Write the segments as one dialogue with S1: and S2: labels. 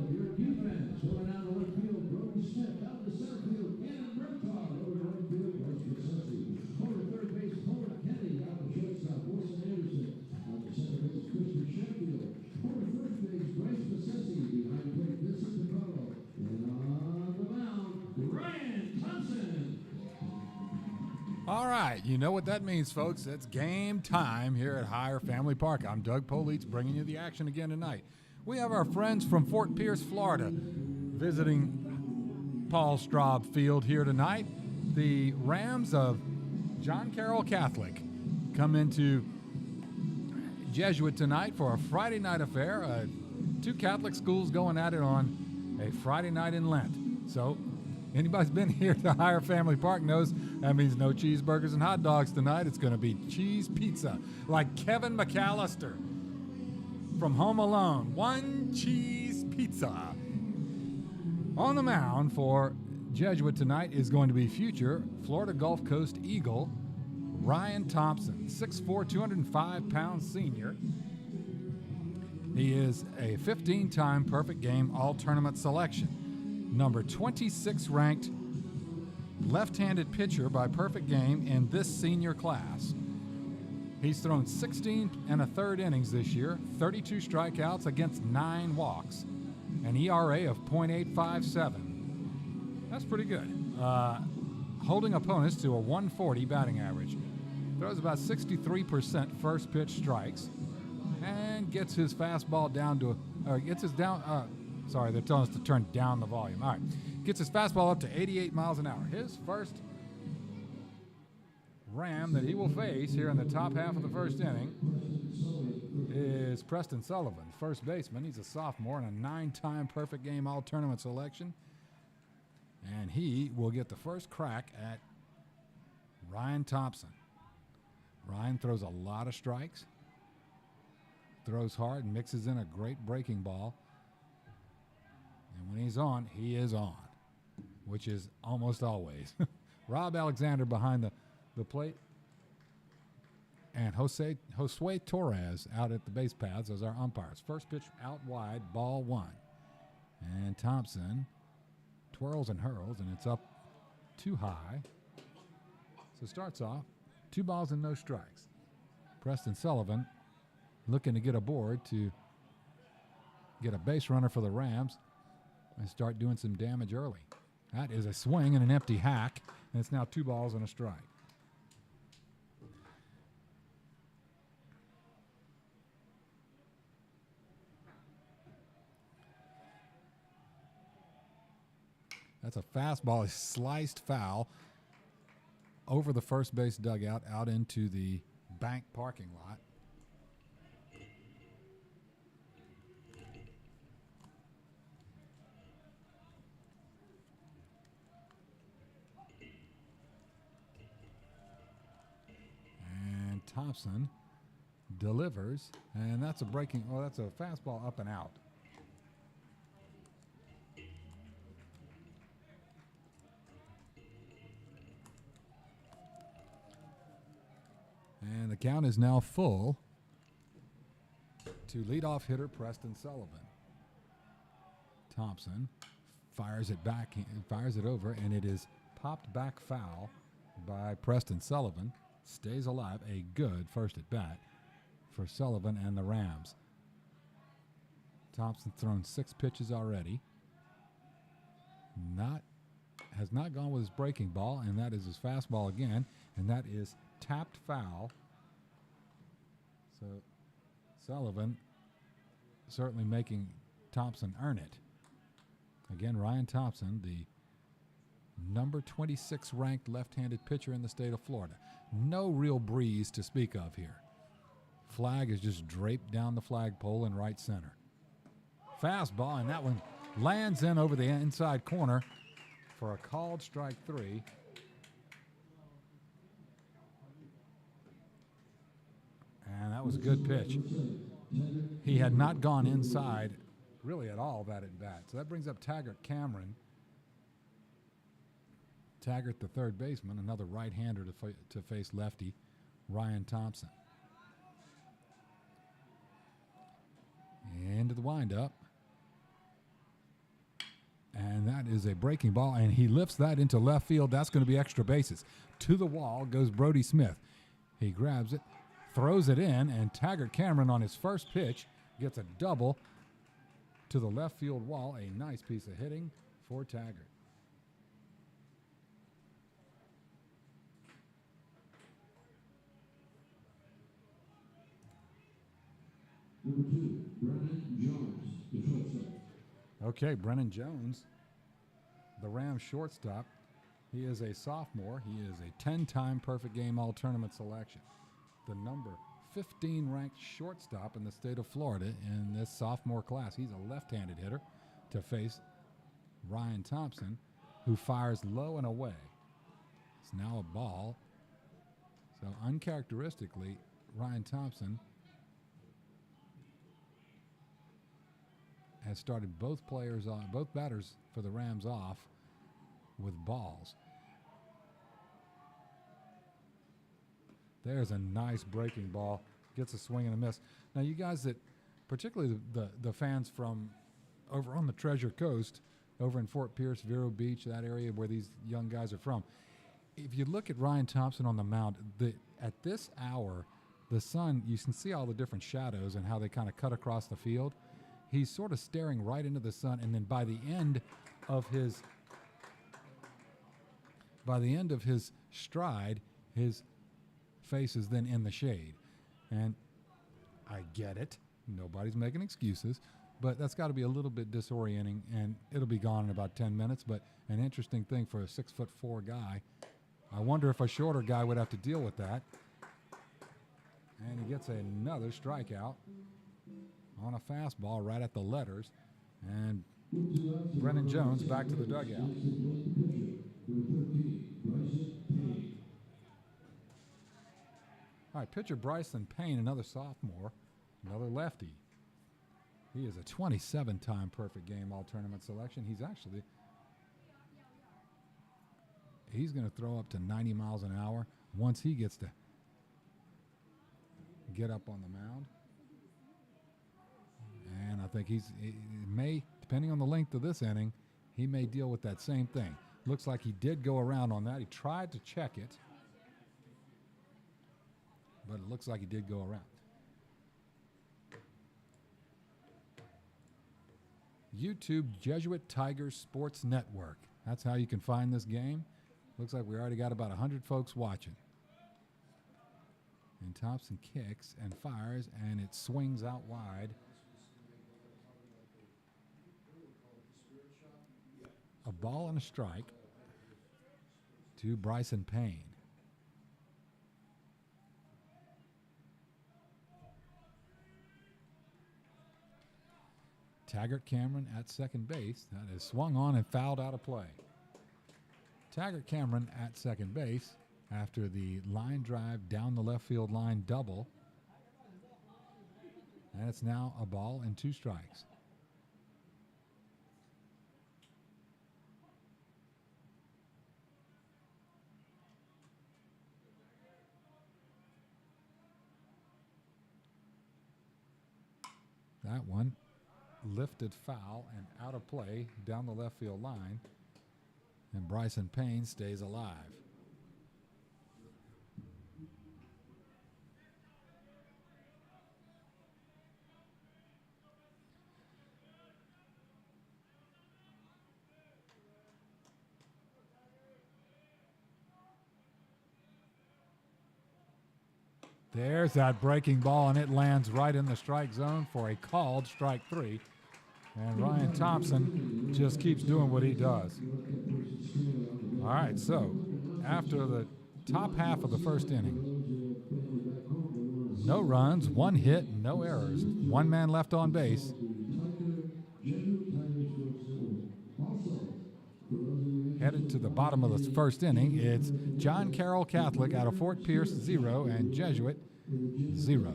S1: Your defense going out of left field, Brody Smith. Out to center field, and Myrtto over to right field, Bryce Vicente. Over to third base, Connor Kenny. Out to shortstop, Wilson Anderson. Out to center base, Christian Sheffield. Over to first base, Bryce Vicente. Behind plate, Vincent Carroll. And on the mound, Ryan Thompson.
S2: All right, you know what that means, folks. It's game time here at Hyer Family Park. I'm Doug Politz, bringing you the action again tonight. We have our friends from Fort Pierce, Florida, visiting Paul Straub Field here tonight. The Rams of John Carroll Catholic come into Jesuit tonight for a Friday night affair. Two Catholic schools going at it on a Friday night in Lent. So anybody's been here to Hyer Family Park knows that means no cheeseburgers and hot dogs tonight. It's going to be cheese pizza, like Kevin McAllister from Home Alone. One cheese pizza. On the mound for Jesuit tonight is going to be future Florida Gulf Coast Eagle Ryan Thompson, 6'4", 205-pound senior. He is a 15-time perfect game all-tournament selection. Number 26 ranked left-handed pitcher by perfect game in this senior class. He's thrown 16 1/3 innings this year, 32 strikeouts against 9 walks, an ERA of .857. That's pretty good. Holding opponents to a 140 batting average. Throws about 63% first pitch strikes, and gets his fastball down to, sorry, they're telling us to turn down the volume. All right, gets his fastball up to 88 miles an hour. His first Ram that he will face here in the top half of the first inning is Preston Sullivan, first baseman. He's a sophomore and a 9-time perfect game all-tournament selection. And he will get the first crack at Ryan Thompson. Ryan throws a lot of strikes, throws hard, and mixes in a great breaking ball. And when he's on, he is on, which is almost always. Rob Alexander behind the plate, and Josue Torres out at the base paths as our umpires. First pitch out wide, ball 1. And Thompson twirls and hurls, and it's up too high. So starts off 2 balls and no strikes. Preston Sullivan looking to get aboard to get a base runner for the Rams and start doing some damage early. That is a swing and an empty hack, and it's now 2 balls and a strike. That's a fastball, a sliced foul over the first base dugout out into the bank parking lot. And Thompson delivers, and that's a fastball up and out. And the count is now full to leadoff hitter Preston Sullivan. Thompson fires it back, fires it over, and it is popped back foul by Preston Sullivan. Stays alive. A good first at bat for Sullivan and the Rams. Thompson thrown 6 pitches already. Has not gone with his breaking ball, and that is his fastball again, and that is tapped foul. So Sullivan certainly making Thompson earn it. Again, Ryan Thompson, the number 26 ranked left-handed pitcher in the state of Florida. No real breeze to speak of here. Flag is just draped down the flagpole in right center. Fastball, and that one lands in over the inside corner for a called strike 3. And that was a good pitch. He had not gone inside really at all that at bat. So that brings up Taggart Cameron. Taggart, the third baseman, another right-hander to face lefty Ryan Thompson. Into the windup. And that is a breaking ball, and he lifts that into left field. That's going to be extra bases. To the wall goes Brody Smith. He grabs it, throws it in, and Taggart Cameron on his first pitch gets a double to the left field wall. A nice piece of hitting for Taggart.
S1: Number 2, Brennan Jones, the shortstop.
S2: Okay, Brennan Jones, the Rams shortstop. He is a sophomore. He is a 10-time perfect game all-tournament selection. The number 15 ranked shortstop in the state of Florida in this sophomore class. He's a left-handed hitter to face Ryan Thompson, who fires low and away. It's now a ball. So uncharacteristically, Ryan Thompson has started both batters for the Rams off with balls. There's a nice breaking ball. Gets a swing and a miss. Now, you guys that, particularly the fans from over on the Treasure Coast, over in Fort Pierce, Vero Beach, that area where these young guys are from, if you look at Ryan Thompson on the mound, at this hour, the sun, you can see all the different shadows and how they kind of cut across the field. He's sort of staring right into the sun, and then by the end of his stride, his face is then in the shade. And I get it. Nobody's making excuses, but that's got to be a little bit disorienting, and it'll be gone in about 10 minutes, but an interesting thing for a 6'4" guy. I wonder if a shorter guy would have to deal with that. And he gets another strikeout on a fastball right at the letters. And Brennan Jones back to the dugout. All right, pitcher Bryson Payne, another sophomore, another lefty. He is a 27-time perfect game all-tournament selection. He's going to throw up to 90 miles an hour once he gets to get up on the mound. And I think he may, depending on the length of this inning, he may deal with that same thing. Looks like he did go around on that. He tried to check it, but it looks like he did go around. YouTube Jesuit Tigers Sports Network. That's how you can find this game. Looks like we already got about 100 folks watching. And Thompson kicks and fires, and it swings out wide. A ball and a strike to Bryson Payne. Taggart Cameron at second base. That is swung on and fouled out of play. Taggart Cameron at second base after the line drive down the left field line double. And it's now a ball and 2 strikes. That one lifted foul and out of play down the left field line. And Bryson Payne stays alive. There's that breaking ball, and it lands right in the strike zone for a called strike 3. And Ryan Thompson just keeps doing what he does. All right, so after the top half of the first inning, no runs, 1 hit, no errors, 1 man left on base. Headed to the bottom of the first inning, it's John Carroll Catholic out of Fort Pierce 0 and Jesuit 0.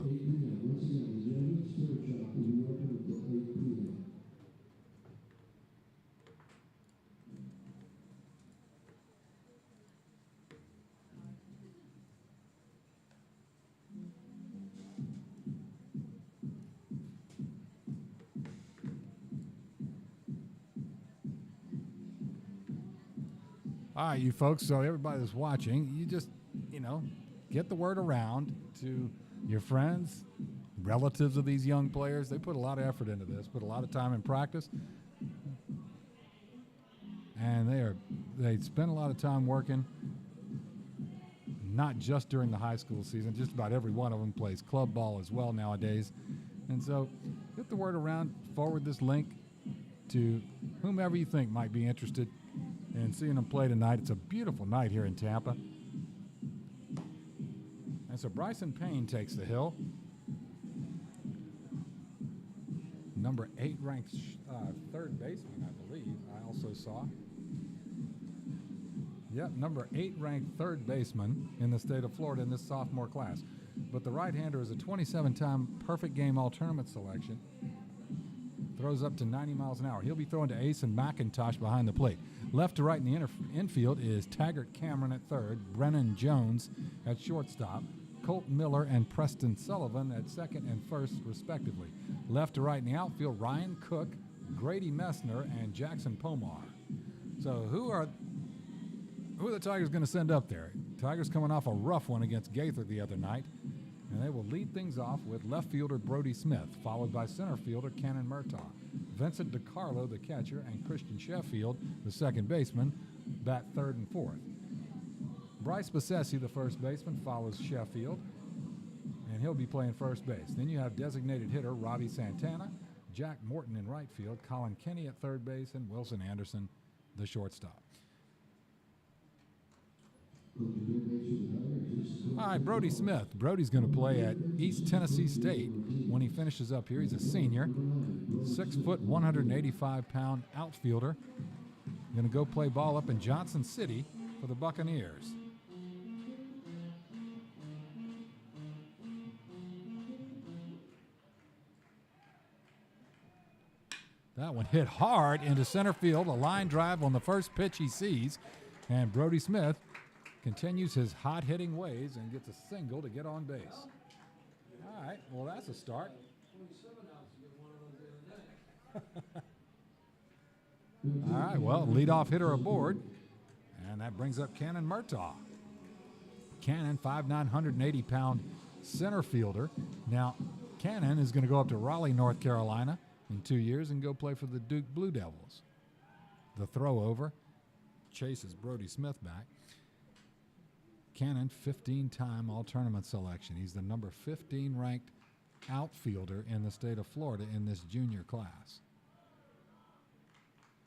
S2: All right, you folks. So everybody that's watching, you just, get the word around to your friends, relatives of these young players. They put a lot of effort into this, put a lot of time in practice, and they spend a lot of time working. Not just during the high school season, just about every one of them plays club ball as well nowadays. And so get the word around, forward this link to whomever you think might be interested in seeing them play tonight. It's a beautiful night here in Tampa. And so Bryson Payne takes the hill. Number 8 ranked third baseman, I believe, I also saw. Yep, number 8 ranked third baseman in the state of Florida in this sophomore class. But the right-hander is a 27-time perfect game all-tournament selection. Throws up to 90 miles an hour. He'll be throwing to Ace and McIntosh behind the plate. Left to right in the infield is Taggart Cameron at third, Brennan Jones at shortstop, Colt Miller and Preston Sullivan at second and first, respectively. Left to right in the outfield, Ryan Cook, Grady Messner, and Jackson Pomar. So who are the Tigers going to send up there? Tigers coming off a rough one against Gaither the other night, and they will lead things off with left fielder Brody Smith, followed by center fielder Cannon Myrtto. Vincent DiCarlo, the catcher, and Christian Sheffield, the second baseman, bat third and fourth. Bryce Bassesi, the first baseman, follows Sheffield, and he'll be playing first base. Then you have designated hitter Robbie Santana, Jack Morton in right field, Colin Kenny at third base, and Wilson Anderson, the shortstop. All right, Brody Smith. Brody's going to play at East Tennessee State when he finishes up here. He's a senior, 6 foot, 185-pound outfielder. Going to go play ball up in Johnson City for the Buccaneers. That one hit hard into center field, a line drive on the first pitch he sees, and Brody Smith continues his hot-hitting ways and gets a single to get on base. All right, well, that's a start. All right, well, leadoff hitter aboard, and that brings up Cannon Myrtto. Cannon, 5'9", 180-pound center fielder. Now, Cannon is going to go up to Raleigh, North Carolina in 2 years and go play for the Duke Blue Devils. The throw over chases Brody Smith back. Cannon, 15-time all-tournament selection. He's the number 15 ranked outfielder in the state of Florida in this junior class.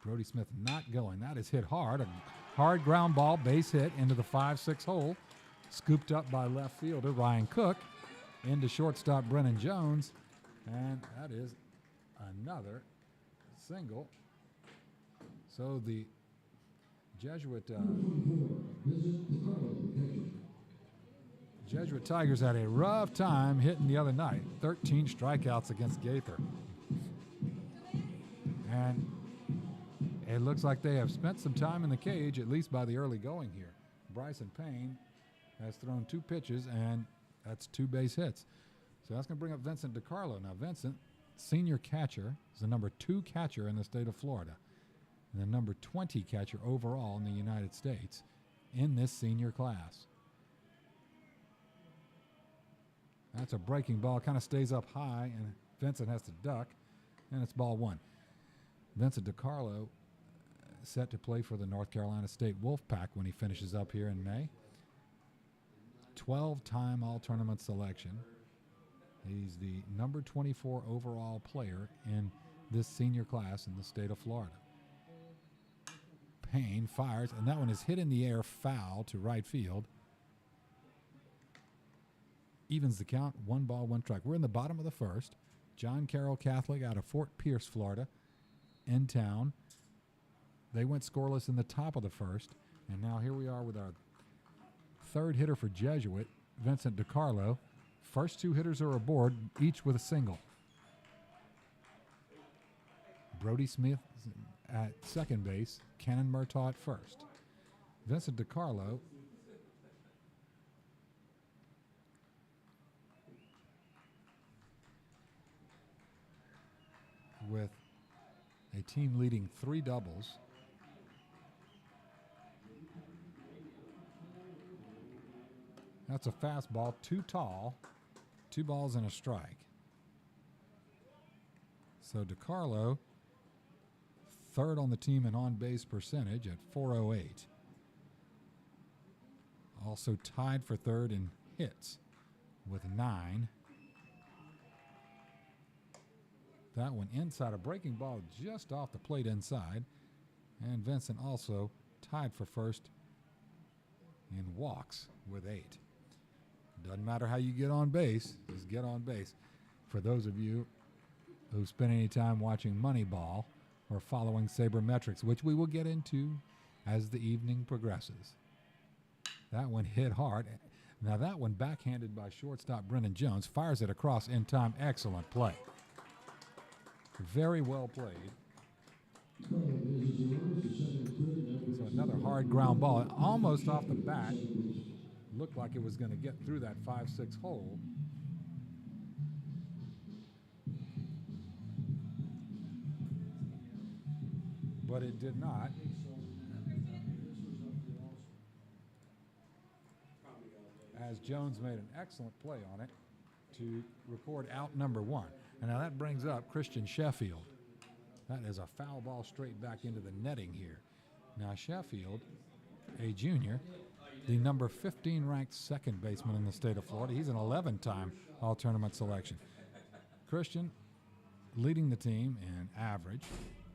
S2: Brody Smith not going. That is hit hard. A hard ground ball, base hit into the 5-6 hole. Scooped up by left fielder Ryan Cook into shortstop Brennan Jones. And that is another single. So the Jesuit Tigers had a rough time hitting the other night. 13 strikeouts against Gaither. And it looks like they have spent some time in the cage, at least by the early going here. Bryson Payne has thrown 2 pitches, and that's 2 base hits. So that's going to bring up Vincent DiCarlo. Now, Vincent, senior catcher, is the number 2 catcher in the state of Florida, and the number 20 catcher overall in the United States in this senior class. That's a breaking ball, kind of stays up high, and Vincent has to duck, and it's ball 1. Vincent DiCarlo set to play for the North Carolina State Wolfpack when he finishes up here in May. 12-time all-tournament selection. He's the number 24 overall player in this senior class in the state of Florida. Payne fires, and that one is hit in the air, foul to right field. Evens the count, 1 ball, 1 strike. We're in the bottom of the first. John Carroll Catholic out of Fort Pierce, Florida, in town. They went scoreless in the top of the first, and now here we are with our third hitter for Jesuit, Vincent DiCarlo. First 2 hitters are aboard, each with a single. Brody Smith at second base, Cannon Myrtto at first. Vincent DiCarlo with a team leading 3 doubles. That's a fastball, too tall. 2 balls and a strike. So DiCarlo, third on the team in on-base percentage at .408. Also tied for third in hits with 9. That one inside, a breaking ball just off the plate inside. And Vincent also tied for first in walks with 8. Doesn't matter how you get on base, just get on base. For those of you who spend any time watching Moneyball or following sabermetrics, which we will get into as the evening progresses. That one hit hard. Now that one backhanded by shortstop Brennan Jones, fires it across in time. Excellent play. Very well played. So another hard ground ball, almost off the bat. Looked like it was going to get through that 5-6 hole. But it did not. As Jones made an excellent play on it to record out number 1. And now that brings up Christian Sheffield. That is a foul ball straight back into the netting here. Now Sheffield, a junior, the number 15 ranked second baseman in the state of Florida. He's an 11-time all-tournament selection. Christian leading the team in average,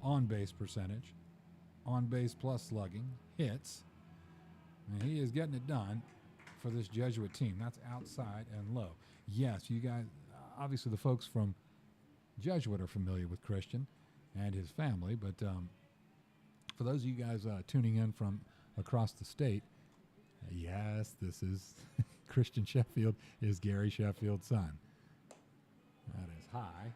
S2: on-base percentage, on-base plus slugging, hits. And he is getting it done for this Jesuit team. That's outside and low. Yes, you guys, obviously the folks from Jesuit are familiar with Christian and his family, but for those of you guys tuning in from across the state, yes, this is Christian Sheffield is Gary Sheffield's son. That is high.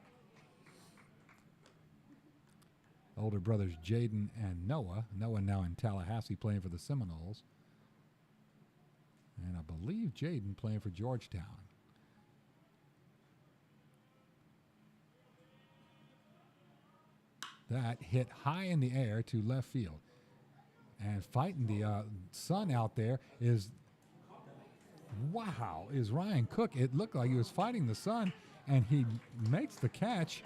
S2: Older brothers Jaden and Noah. Noah now in Tallahassee playing for the Seminoles. And I believe Jaden playing for Georgetown. That hit high in the air to left field. And fighting the sun out there is Ryan Cook. It looked like he was fighting the sun, and he makes the catch.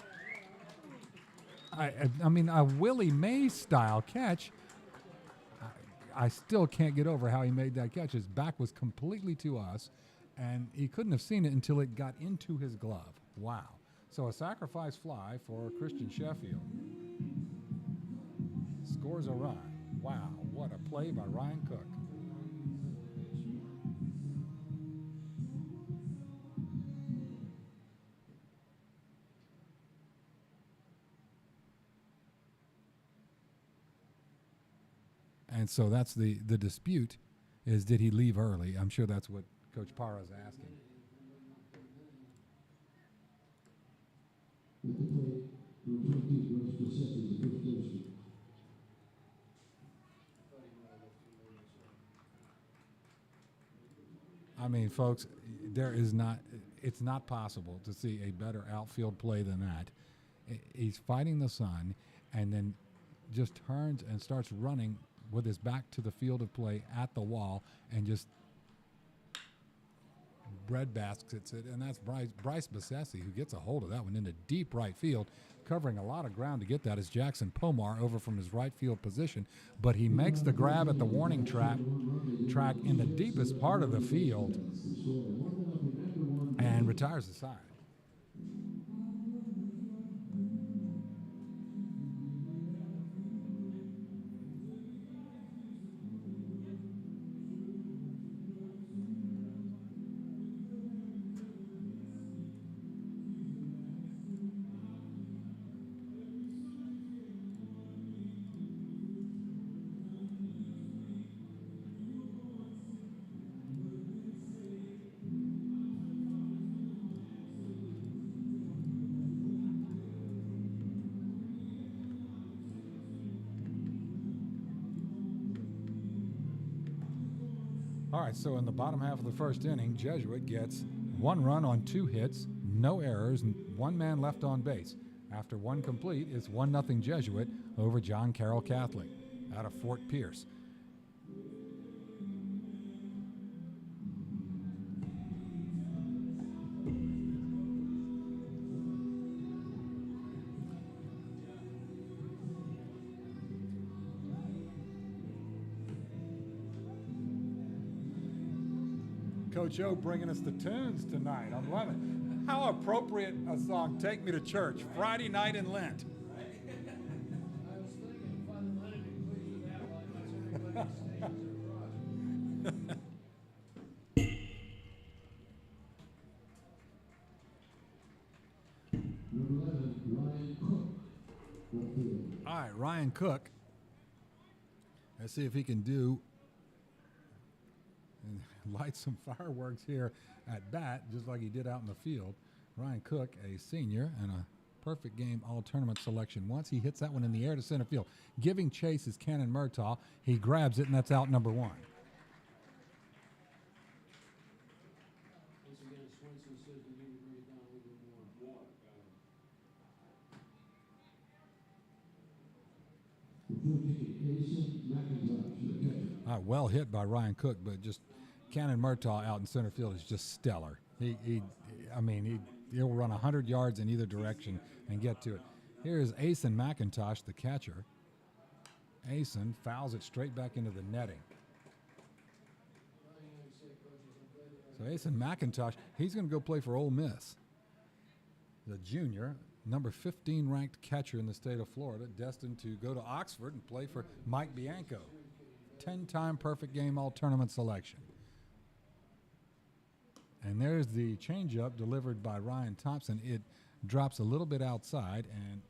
S2: I mean, a Willie Mays style catch. I still can't get over how he made that catch. His back was completely to us, and he couldn't have seen it until it got into his glove. Wow. So a sacrifice fly for Christian Sheffield. Scores a run. Wow, what a play by Ryan Cook. And so that's the dispute is, did he leave early? I'm sure that's what Coach Parra is asking. I mean, folks, it's not possible to see a better outfield play than that. He's fighting the sun and then just turns and starts running with his back to the field of play at the wall and just bread baskets it. And that's Bryce Besessi who gets a hold of that one into deep right field. Covering a lot of ground to get that is Jackson Pomar over from his right field position, but he makes the grab at the warning track in the deepest part of the field and retires the side. All right, so in the bottom half of the first inning, Jesuit gets 1 run on 2 hits, no errors, and 1 man left on base. After 1 complete, it's 1-0 Jesuit over John Carroll Catholic out of Fort Pierce. Coach O bringing us the tunes tonight. I'm loving it. How appropriate a song, Take Me to Church, Friday night in Lent.
S1: I was thinking, Father Leonard included that while everybody stays Number 11, Ryan Cook. Left field.
S2: All right, Ryan Cook. Let's see if he can do and light some fireworks here at bat, just like he did out in the field. Ryan Cook, a senior and a perfect game all-tournament selection. Once he hits that one in the air to center field, giving chase is Myrtto. He grabs it, and that's out number one.
S1: Once again, Swenson says we need to bring it down a little bit more.
S2: All right, well hit by Ryan Cook, but just Myrtto out in center field is just stellar. He'll run 100 yards in either direction and get to it. Here's Asen McIntosh, the catcher. Asen fouls it straight back into the netting. So Asen McIntosh, he's going to go play for Ole Miss. The junior, number 15 ranked catcher in the state of Florida, destined to go to Oxford and play for Mike Bianco. 10-time perfect game all-tournament selection. And there's the changeup delivered by Ryan Thompson. It drops a little bit outside, and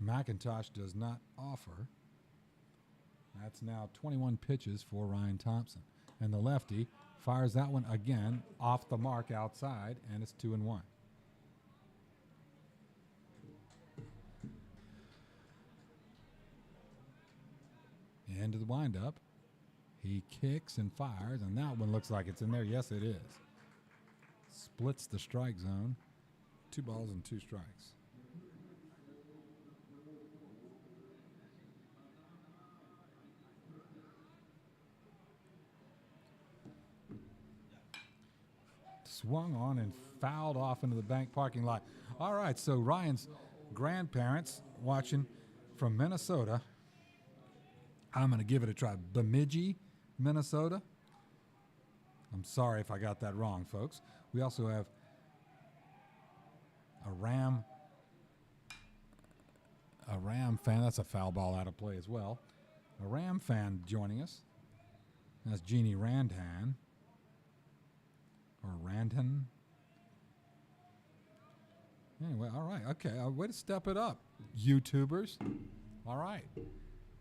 S2: McIntosh does not offer. That's now 21 pitches for Ryan Thompson. And the lefty fires that one again off the mark outside, and it's 2-1. Into the windup. He kicks and fires, and that one looks like it's in there. Yes, it is. Splits the strike zone. 2 balls and 2 strikes. Swung on and fouled off into the bank parking lot. All right, so Ryan's grandparents watching from Minnesota. I'm going to give it a try. Bemidji, Minnesota. I'm sorry if I got that wrong, folks. We also have a Ram fan. That's a foul ball out of play as well. A Ram fan joining us. That's Jeannie Randhan. Or Randhan. Anyway, all right. Okay, way to step it up, YouTubers. All right.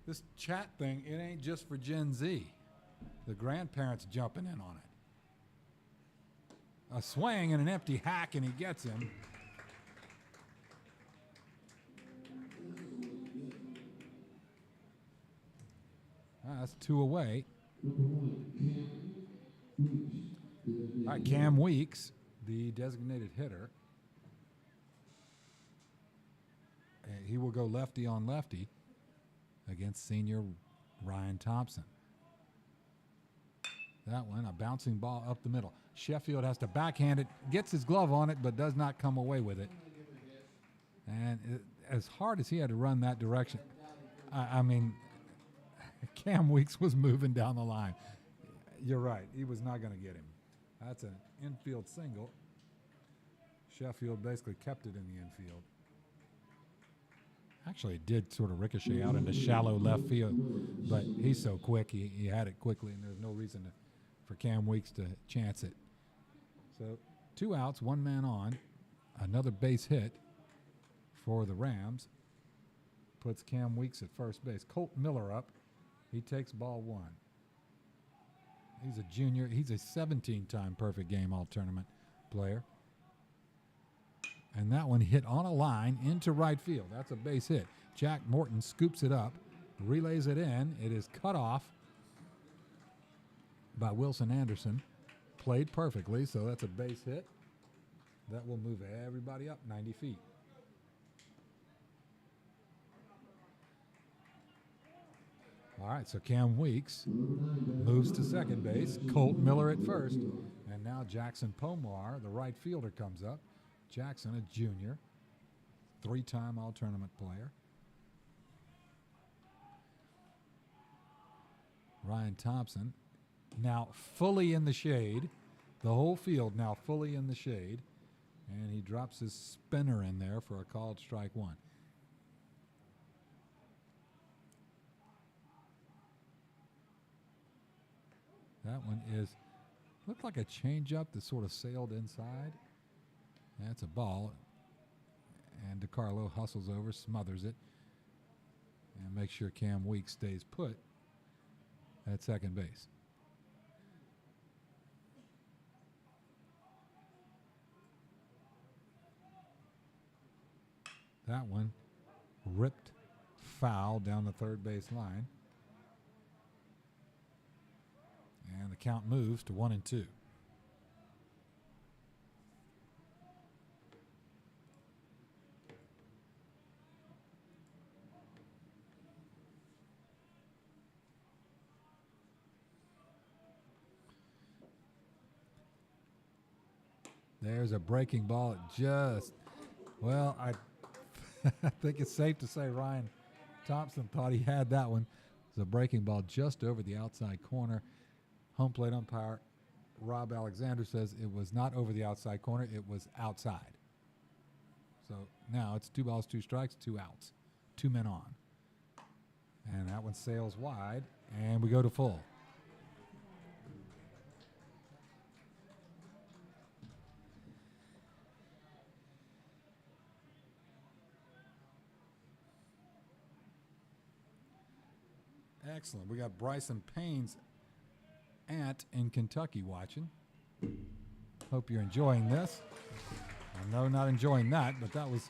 S2: This chat thing, it ain't just for Gen Z. The grandparents jumping in on it. A swing and an empty hack, and he gets him. That's 2 away. All right, Cam Weeks, the designated hitter. He will go lefty on lefty against senior Ryan Thompson. That one, a bouncing ball up the middle. Sheffield has to backhand it, gets his glove on it, but does not come away with it. And as hard as he had to run that direction, Cam Weeks was moving down the line. You're right, he was not going to get him. That's an infield single. Sheffield basically kept it in the infield. Actually, it did sort of ricochet out into shallow left field, but he's so quick, he had it quickly, and there's no reason for Cam Weeks to chance it. So 2 outs, 1 man on, another base hit for the Rams. Puts Cam Weeks at first base. Colt Miller up. He takes ball 1. He's a junior. He's a 17-time perfect game all-tournament player. And that one hit on a line into right field. That's a base hit. Jack Morton scoops it up, relays it in. It is cut off by Wilson Anderson. Played perfectly, so that's a base hit. That will move everybody up 90 feet. All right, so Cam Weeks moves to second base. Colt Miller at first. And now Jackson Pomar, the right fielder, comes up. Jackson, a junior, 3-time all-tournament player. Ryan Thompson now fully in the shade. The whole field now fully in the shade. And he drops his spinner in there for a called strike one. That one looked like a changeup that sort of sailed inside. That's a ball. And DeCarlo hustles over, smothers it, and makes sure Cam Weeks stays put at second base. That one ripped foul down the third base line. And the count moves to 1-2. There's a breaking ball. I think it's safe to say Ryan Thompson thought he had that one. It's a breaking ball just over the outside corner. Home plate umpire Rob Alexander says it was not over the outside corner, it was outside. So now it's 2 balls, 2 strikes, 2 outs, 2 men on. And that one sails wide, and we go to full. Excellent. We got Bryson Payne's aunt in Kentucky watching. Hope you're enjoying this. No, not enjoying that, but that was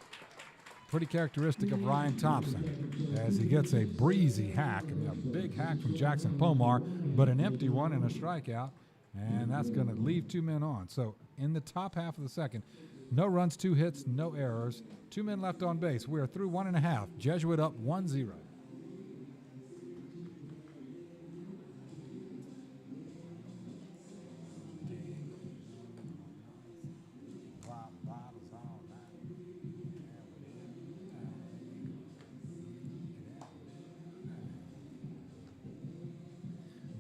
S2: pretty characteristic of Ryan Thompson as he gets a breezy hack, a big hack from Jackson Pomar, but an empty one and a strikeout, and that's going to leave 2 men on. So in the top half of the second, no runs, 2 hits, no errors, 2 men left on base. We are through 1.5. Jesuit up 1-0.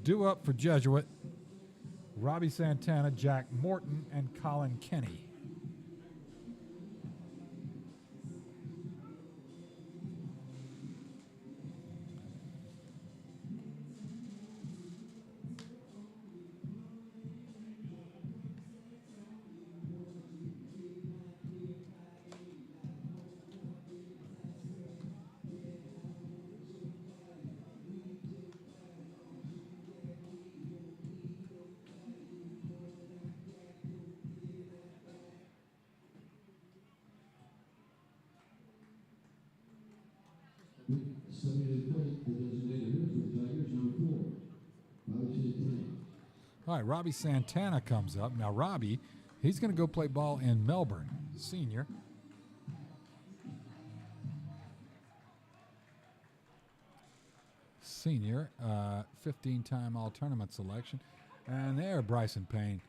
S2: Due up for Jesuit, Robbie Santana, Jack Morton, and Colin Kenny. All right, Robbie Santana comes up. Now, Robbie, he's going to go play ball in Melbourne, senior. Senior, 15-time all-tournament selection. And there, Bryson Payne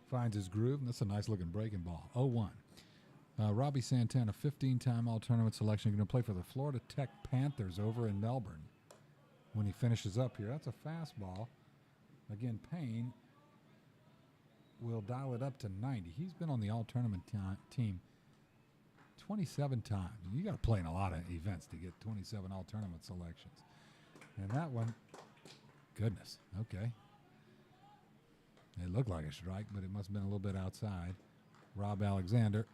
S2: finds his groove. And that's a nice-looking breaking ball, 0-1. Robbie Santana, 15-time all-tournament selection. Going to play for the Florida Tech Panthers over in Melbourne when he finishes up here. That's a fastball. Again, Payne will dial it up to 90. He's been on the all-tournament team 27 times. You got to play in a lot of events to get 27 all-tournament selections. And that one, goodness, okay. It looked like a strike, but it must have been a little bit outside. Rob Alexander.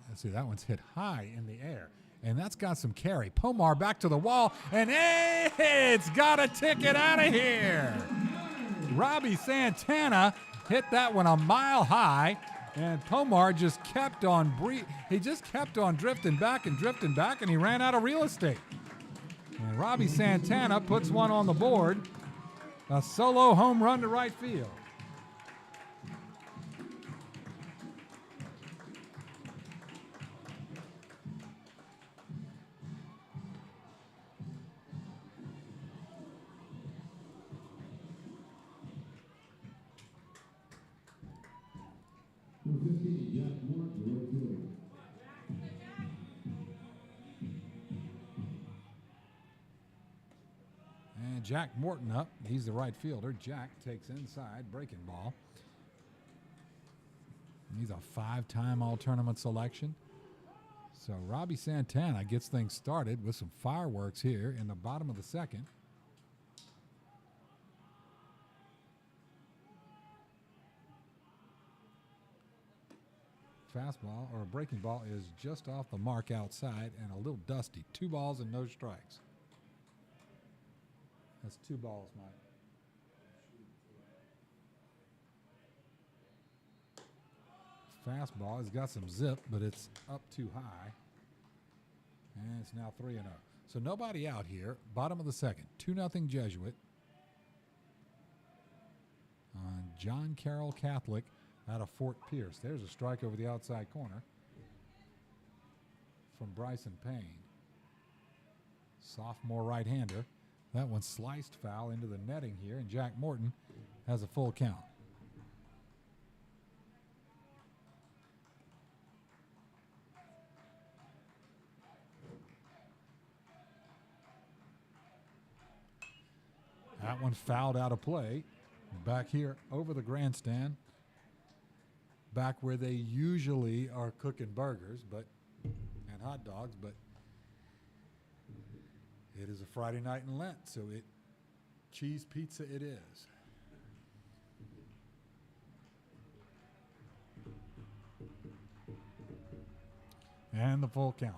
S2: Let's see, that one's hit high in the air. And that's got some carry. Pomar back to the wall, and it's got a ticket out of here. Robbie Santana hit that one a mile high, and Pomar just kept on drifting back, and he ran out of real estate. And Robbie Santana puts one on the board, a solo home run to right field. Jack Morton up. He's the right fielder. Jack takes inside, breaking ball. He's a 5-time all-tournament selection. So Robbie Santana gets things started with some fireworks here in the bottom of the second. Fastball or a breaking ball is just off the mark outside and a little dusty. 2 balls and no strikes. That's 2 balls, Mike. Fastball has got some zip, but it's up too high. And it's now 3-0. So nobody out here. Bottom of the second. 2-0 Jesuit on John Carroll Catholic out of Fort Pierce. There's a strike over the outside corner from Bryson Payne. Sophomore right-hander. That one sliced foul into the netting here, and Jack Morton has a full count. That one fouled out of play. Back here over the grandstand. Back where they usually are cooking burgers and hot dogs, but it is a Friday night in Lent, so cheese pizza it is. And the full count.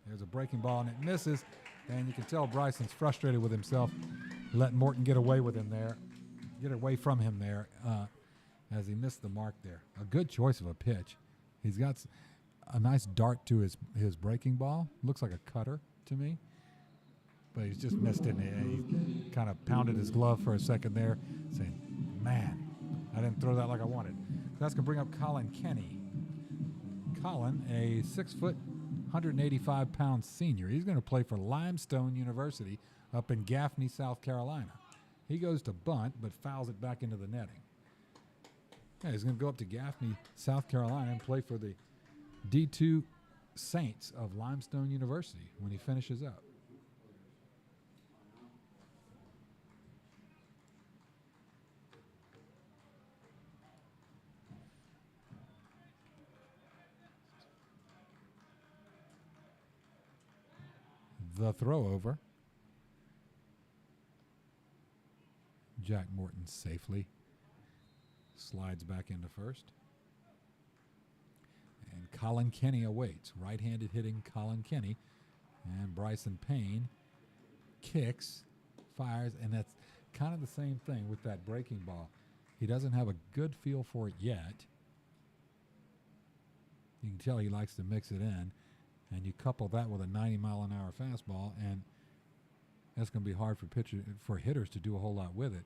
S2: There's a breaking ball and it misses, and you can tell Bryson's frustrated with himself, letting Morton get away from him there as he missed the mark there. A good choice of a pitch. He's got a nice dart to his breaking ball. Looks like a cutter to me. But he's just missed it. He kind of pounded his glove for a second there, saying, man, I didn't throw that like I wanted. That's going to bring up Colin Kenny. Colin, a 6-foot, 185-pound senior. He's going to play for Limestone University up in Gaffney, South Carolina. He goes to bunt, but fouls it back into the netting. Yeah, he's going to go up to Gaffney, South Carolina, and play for the D2 Saints of Limestone University when he finishes up. The throw over. Jack Morton safely slides back into first. And Colin Kenny awaits. Right-handed hitting Colin Kenny. And Bryson Payne kicks, fires, and that's kind of the same thing with that breaking ball. He doesn't have a good feel for it yet. You can tell he likes to mix it in. And you couple that with a 90-mile-an-hour fastball, and that's going to be hard for hitters to do a whole lot with it.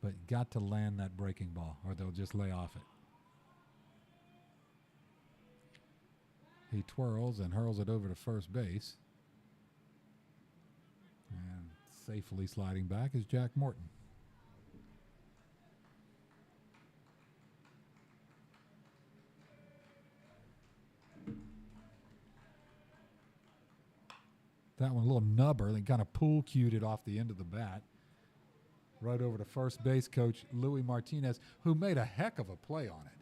S2: But got to land that breaking ball, or they'll just lay off it. He twirls and hurls it over to first base. And safely sliding back is Jack Morton. That one, a little nubber. They kind of pool cued it off the end of the bat. Right over to first base coach Louis Martinez, who made a heck of a play on it.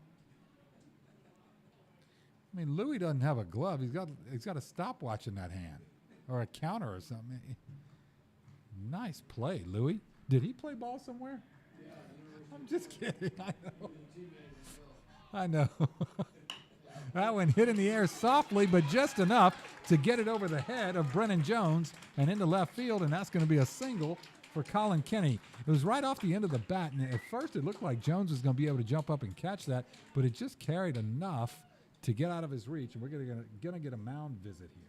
S2: I mean, Louis doesn't have a glove. He's got a stopwatch in that hand, or a counter or something. Nice play, Louis. Did he play ball somewhere? Yeah, I'm just kidding. I know. That one hit in the air softly, but just enough to get it over the head of Brennan Jones and into left field, and that's going to be a single for Colin Kenny. It was right off the end of the bat, and at first it looked like Jones was going to be able to jump up and catch that, but it just carried enough to get out of his reach, and we're going to get a mound visit here.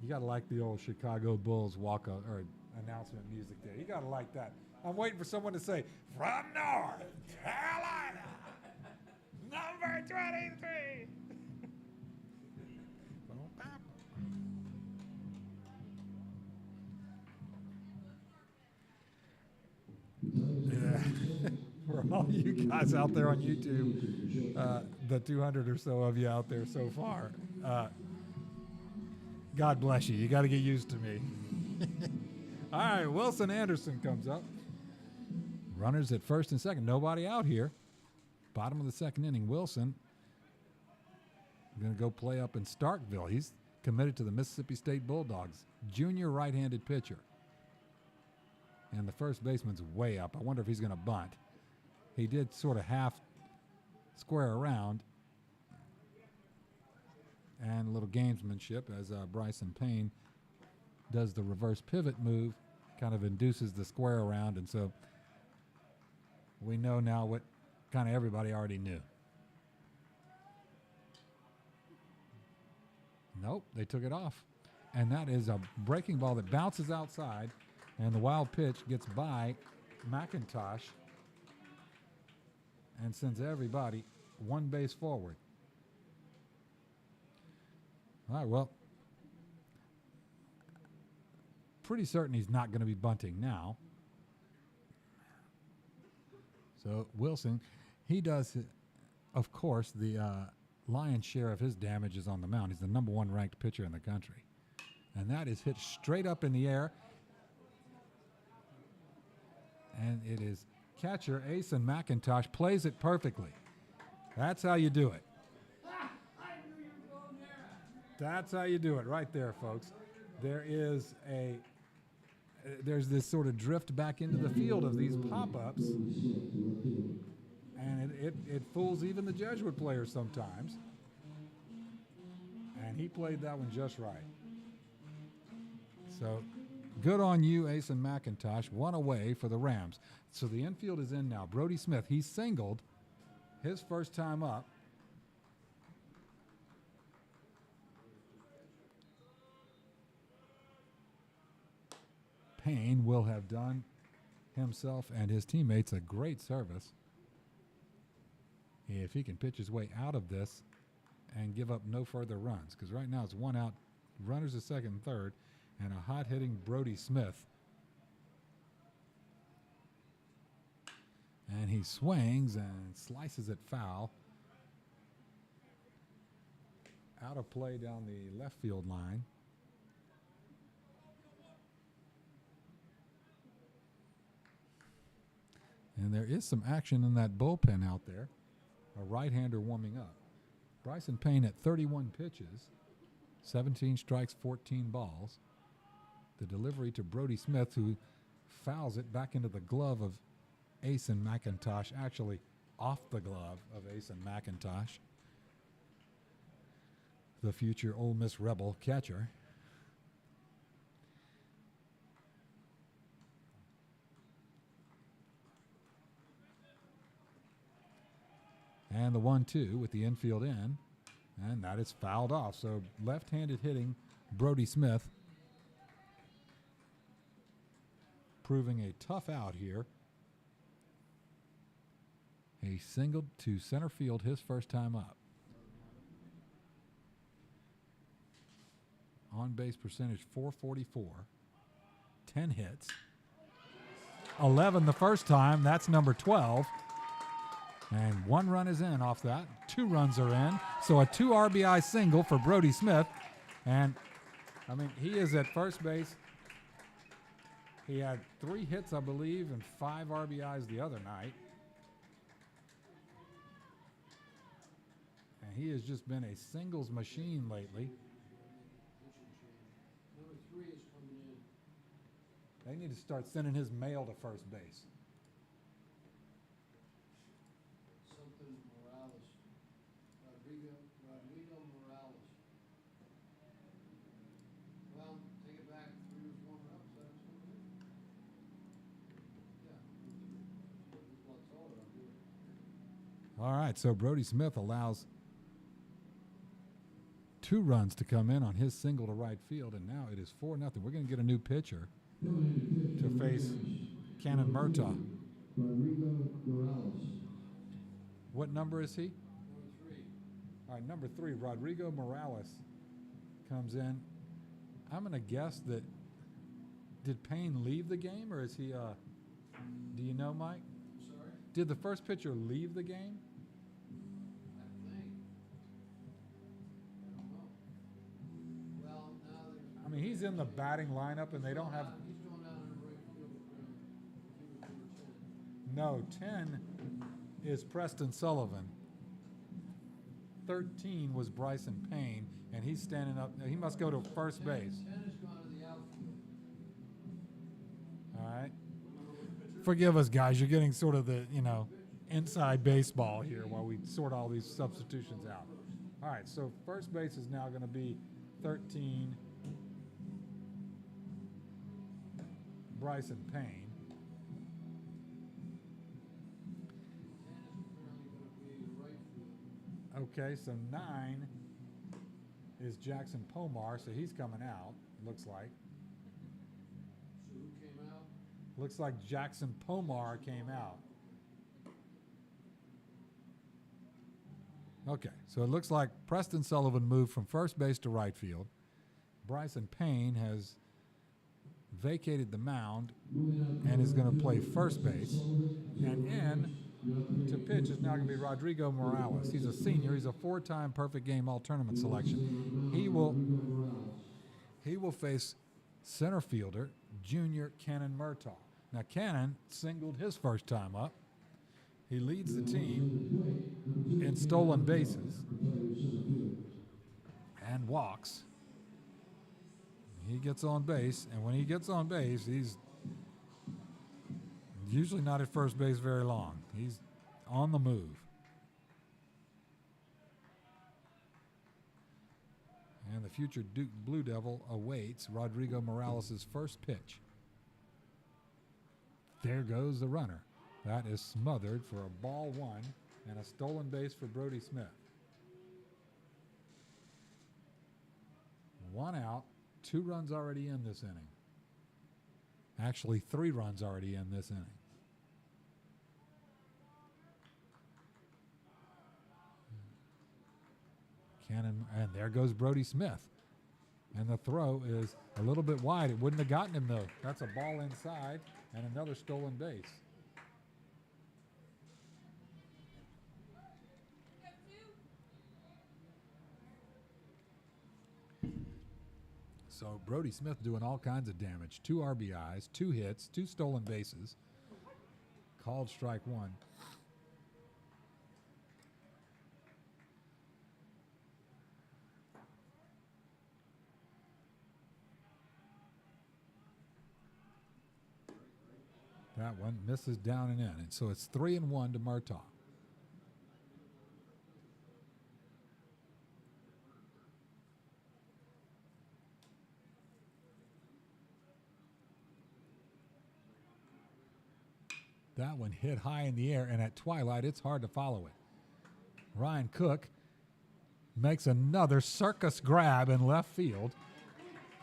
S2: You got to like the old Chicago Bulls walk-up or announcement music there. You got to like that. I'm waiting for someone to say, from North Carolina, number 23. all you guys out there on YouTube, the 200 or so of you out there so far. God bless you. You got to get used to me. All right, Wilson Anderson comes up. Runners at first and second. Nobody out here. Bottom of the second inning. Wilson going to go play up in Starkville. He's committed to the Mississippi State Bulldogs. Junior right-handed pitcher. And the first baseman's way up. I wonder if he's going to bunt. He did sort of half square around. And a little gamesmanship as Bryson Payne does the reverse pivot move, kind of induces the square around. And so we know now what kind of everybody already knew. Nope, they took it off. And that is a breaking ball that bounces outside, and the wild pitch gets by McIntosh and sends everybody one base forward. All right, well, pretty certain he's not going to be bunting now. So Wilson, he does, of course, the lion's share of his damage is on the mound. He's the #1 ranked pitcher in the country. And that is hit straight up in the air. And it is catcher Asen McIntosh plays it perfectly. That's how you do it. That's how you do it right there, folks. There's this sort of drift back into the field of these pop-ups. And it fools even the Jesuit players sometimes. And he played that one just right. So good on you, Asen McIntosh. One away for the Rams. So the infield is in now. Brody Smith, he singled his first time up. Payne will have done himself and his teammates a great service if he can pitch his way out of this and give up no further runs, because right now it's one out, runners at second and third, and a hot-hitting Brody Smith. And he swings and slices it foul. Out of play down the left field line. And there is some action in that bullpen out there. A right-hander warming up. Bryson Payne at 31 pitches, 17 strikes, 14 balls. The delivery to Brody Smith, who fouls it back into the glove of Asen McIntosh, actually off the glove of Asen McIntosh, the future Ole Miss Rebel catcher. And the 1-2 with the infield in, and that is fouled off. So left-handed hitting Brody Smith proving a tough out here. He singled to center field his first time up. On-base percentage .444, 10 hits, 11 the first time. That's number 12. And one run is in off that. 2 runs are in. So a 2 RBI single for Brody Smith. And, I mean, he is at first base. He had 3 hits, I believe, and 5 RBIs the other night. And he has just been a singles machine lately.
S1: Number 3 is coming in.
S2: They need to start sending his mail to first base.
S1: Rodrigo Morales. Well, take it back. 3 was warming up, so that's coming in. Yeah.
S2: All right, so Brody Smith allows 2 runs to come in on his single to right field, and now it is 4-0. We're going to get a new pitcher to face Cannon Myrtto.
S1: Rodrigo Morales.
S2: What number is he?
S1: Number 3.
S2: All right, number 3, Rodrigo Morales comes in. I'm going to guess that, did Payne leave the game, or is he, do you know, Mike?
S1: Sorry?
S2: Did the first pitcher leave the game?
S3: I think. I don't know. Well, now there's.
S2: I mean, he's in the batting lineup, and they don't have.
S3: He's going out in right field if he was number 10.
S2: No, 10 is Preston Sullivan. 13 was Bryson Payne, and he's standing up. He must go to first base.
S3: 10 has gone to the outfield.
S2: All right. Forgive us, guys. You're getting sort of the, inside baseball here while we sort all these substitutions out. All right, so first base is now going to be 13, Bryson Payne.
S3: 10 is apparently going to be right field.
S2: Okay, so 9 is Jackson Pomar, so he's coming out, looks like.
S3: So who came out?
S2: Looks like Jackson Pomar came out. Okay, so it looks like Preston Sullivan moved from first base to right field. Bryson Payne has vacated the mound and is going to play first base. And in to pitch is now going to be Rodrigo Morales. He's a senior. He's a 4-time perfect game all-tournament selection. He will face center fielder junior Cannon Myrtto. Now, Cannon singled his first time up. He leads the team in stolen bases and walks. He gets on base, and when he gets on base, he's usually not at first base very long. He's on the move. And the future Duke Blue Devil awaits Rodrigo Morales' first pitch. There goes the runner. That is smothered for a ball 1 and a stolen base for Brody Smith. 1 out, 2 runs already in this inning. Actually, 3 runs already in this inning. Cannon, and there goes Brody Smith. And the throw is a little bit wide. It wouldn't have gotten him, though. That's a ball inside and another stolen base. So Brody Smith doing all kinds of damage. 2 RBIs, 2 hits, 2 stolen bases. Called strike 1. That one misses down and in. And so it's 3-1 to Myrtto. That one hit high in the air, and at twilight, it's hard to follow it. Ryan Cook makes another circus grab in left field,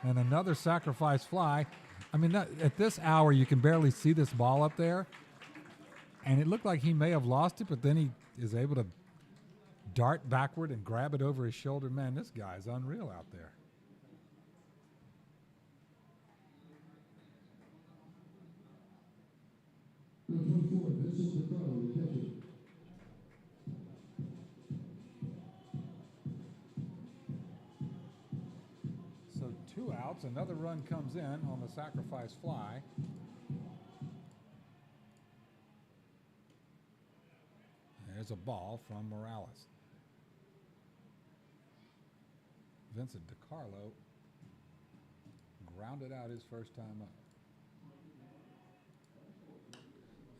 S2: and another sacrifice fly. I mean, at this hour, you can barely see this ball up there, and it looked like he may have lost it, but then he is able to dart backward and grab it over his shoulder. Man, this guy's unreal out there. So 2 outs, another run comes in on the sacrifice fly. There's a ball from Morales. Vincent DiCarlo grounded out his first time up.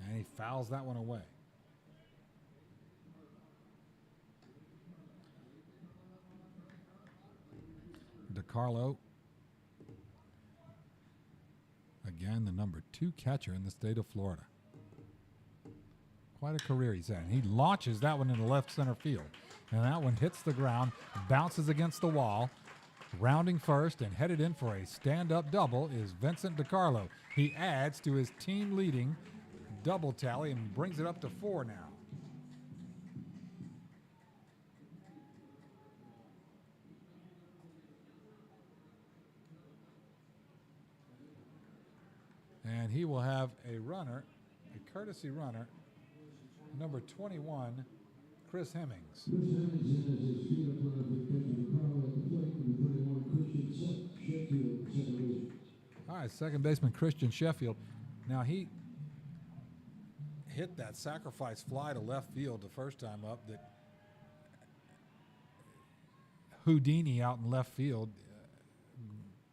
S2: And he fouls that one away. DiCarlo, again, the number 2 catcher in the state of Florida. Quite a career he's had. He launches that one into left center field. And that one hits the ground, bounces against the wall. Rounding first and headed in for a stand-up double is Vincent DiCarlo. He adds to his team-leading double tally and brings it up to 4 now. And he will have a runner, a courtesy runner, number 21, Chris Hemmings.
S1: Chris Hemmings has his feet up on the catcher Carroll at the plate. Number 21, Christian Sheffield, second base.
S2: All right, second baseman Christian Sheffield. Now he hit that sacrifice fly to left field the first time up that Houdini out in left field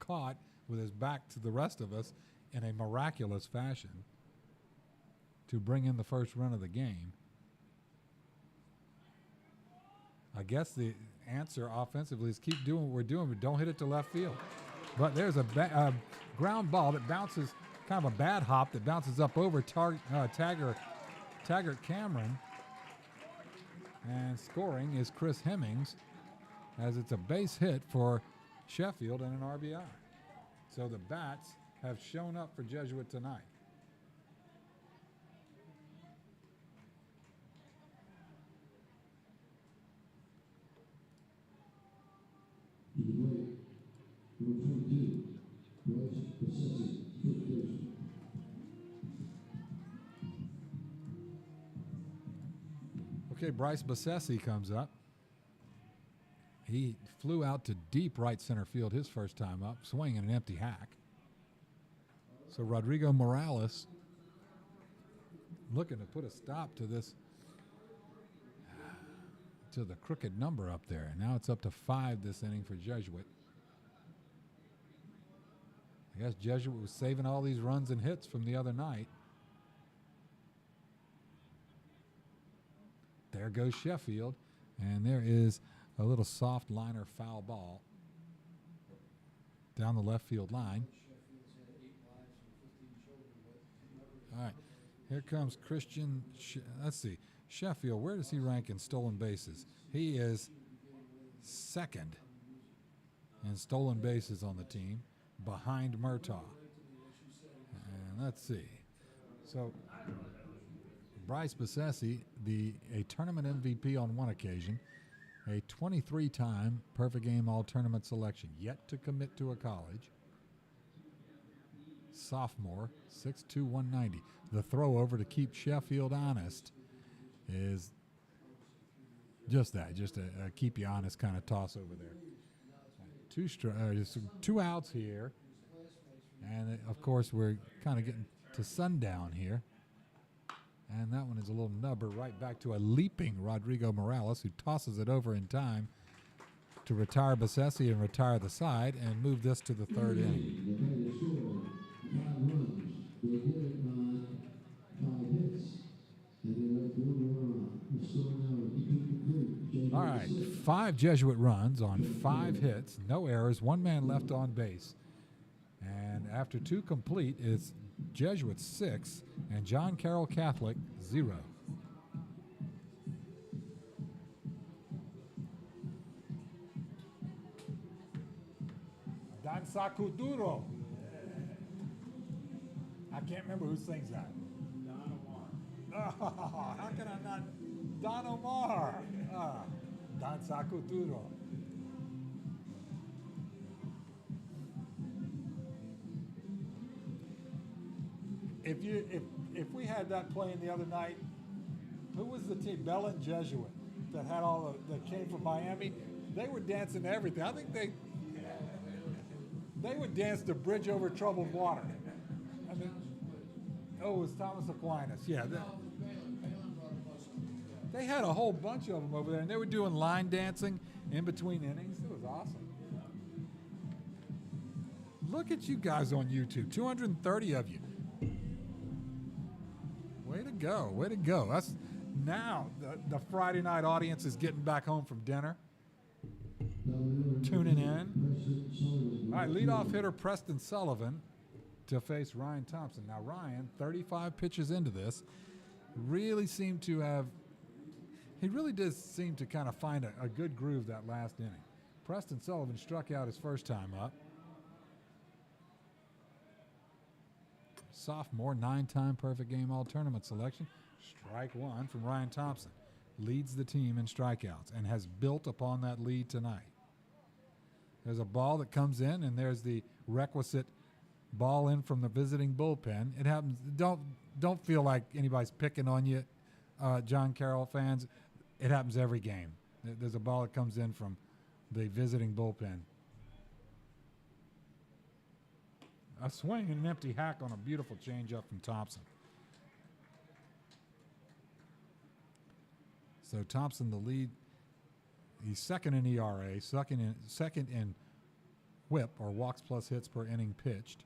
S2: caught with his back to the rest of us in a miraculous fashion to bring in the first run of the game. I guess the answer offensively is keep doing what we're doing, but don't hit it to left field. But there's a ground ball that bounces, kind of a bad hop that bounces up over Taggart Cameron. And scoring is Chris Hemmings, as it's a base hit for Sheffield and an RBI. So the bats have shown up for Jesuit tonight.
S1: To the plate, number 22, Bryce Bassesi, first baseman.
S2: Okay, Bryce Bassesi comes up. He flew out to deep right center field his first time up, swinging an empty hack. So Rodrigo Morales looking to put a stop to this, to the crooked number up there. Now it's up to 5 this inning for Jesuit. I guess Jesuit was saving all these runs and hits from the other night. There goes Sheffield, and there is a little soft liner foul ball down the left field line. All right, here comes Christian. Let's see, Sheffield, where does he rank in stolen bases? He is second in stolen bases on the team, behind Myrtto. And let's see. So Bryce Bassesi, a tournament MVP on one occasion, a 23-time perfect game all-tournament selection, yet to commit to a college. Sophomore, 6'2", 190. The throw over to keep Sheffield honest is just that, just a keep you honest kind of toss over there. Two outs here, and of course we're kind of getting to sundown here. And that one is a little nubber right back to a leaping Rodrigo Morales, who tosses it over in time to retire Bassesi and retire the side and move this to the third inning. All right, 5 Jesuit runs on 5 hits, no errors, 1 man left on base. And after 2 complete, it's Jesuit 6 and John Carroll Catholic 0. Danza Kuduro. I can't remember who sings that. Don Omar. Oh, how can I not? Don Omar. Danza Kuduro. If we had that playing the other night, who was the team? Bell and Jesuit that had that came from Miami. They were dancing everything. I think they would dance the Bridge Over Troubled Water. I mean, it was Thomas Aquinas. Yeah, they had a whole bunch of them over there, and they were doing line dancing in between innings. It was awesome. Look at you guys on YouTube, 230 of you. Way to go, way to go. That's now the Friday night audience is getting back home from dinner, tuning in. All right, leadoff hitter Preston Sullivan to face Ryan Thompson. Now Ryan, 35 pitches into this, really seemed to have, he really did seem to kind of find a good groove that last inning. Preston Sullivan struck out his first time up. Sophomore, 9-time perfect game all-tournament selection. Strike 1 from Ryan Thompson. Leads the team in strikeouts and has built upon that lead tonight. There's a ball that comes in, and there's the requisite ball in from the visiting bullpen. It happens. Don't feel like anybody's picking on you John Carroll fans, it happens every game. There's a ball that comes in from the visiting bullpen. A swing and an empty hack on a beautiful changeup from Thompson. So Thompson, the lead. He's second in ERA, second in WHIP, or walks plus hits per inning pitched,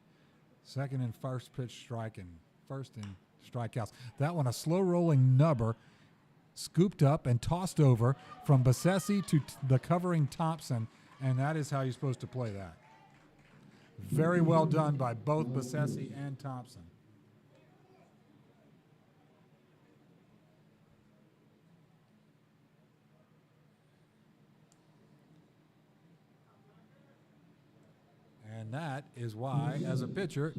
S2: second in first pitch strike, and first in strikeouts. That one, a slow rolling nubber, scooped up and tossed over from Bassesi to the covering Thompson, and that is how you're supposed to play that. Very well done by both Bassesi and Thompson. And that is why, as a pitcher,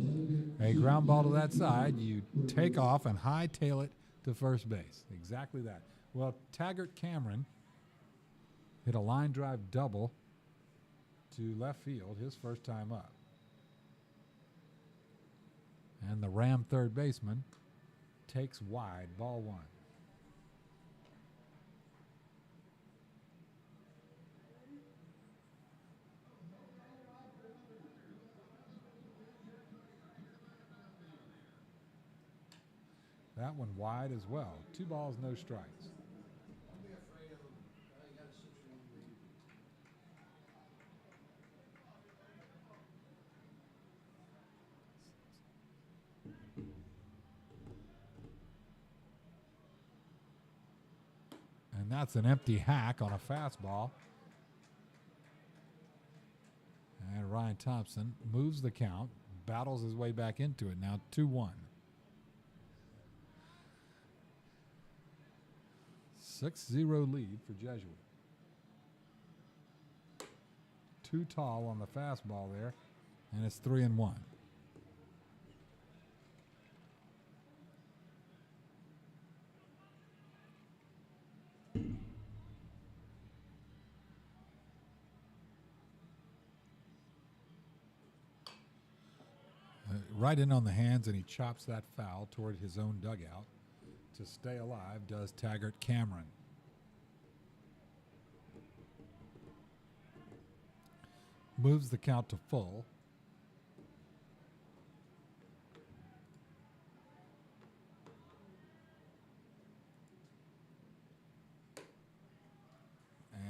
S2: a ground ball to that side, you take off and hightail it to first base. Exactly that. Well, Taggart Cameron hit a line drive double to left field, his first time up. And the Ram third baseman takes wide, ball one. That one wide as well. 2 balls, no strikes. And that's an empty hack on a fastball. And Ryan Thompson moves the count, battles his way back into it. Now 2-1. 6-0 lead for Jesuit. Too tall on the fastball there, and it's 3-1. Right in on the hands, and he chops that foul toward his own dugout. To stay alive does Taggart Cameron. Moves the count to full.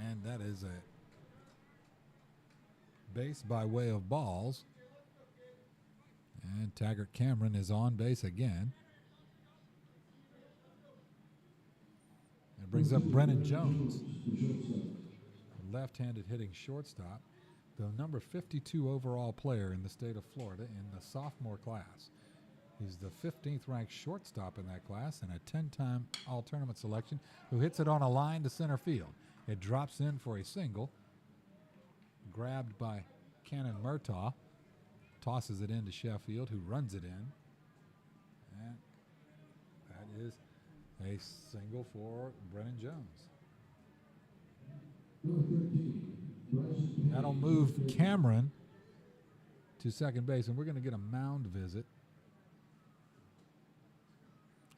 S2: And that is a base by way of balls. And Taggart Cameron is on base again. It brings up Brennan Jones, a left-handed hitting shortstop, the number 52 overall player in the state of Florida in the sophomore class. He's the 15th ranked shortstop in that class and a 10-time all-tournament selection who hits it on a line to center field. It drops in for a single, grabbed by Cannon Myrtto, tosses it into Sheffield, who runs it in. And that is a single for Brennan Jones. That'll move Cameron to second base, and we're going to get a mound visit.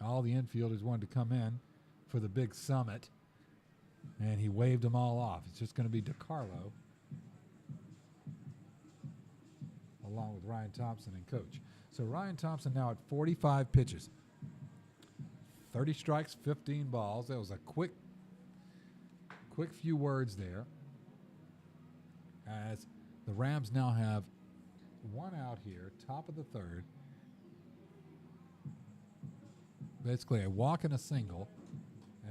S2: All the infielders wanted to come in for the big summit, and he waved them all off. It's just going to be DiCarlo along with Ryan Thompson and coach. So Ryan Thompson now at 45 pitches. 30 strikes, 15 balls. That was a quick few words there. As the Rams now have one out here, top of the third. Basically a walk and a single.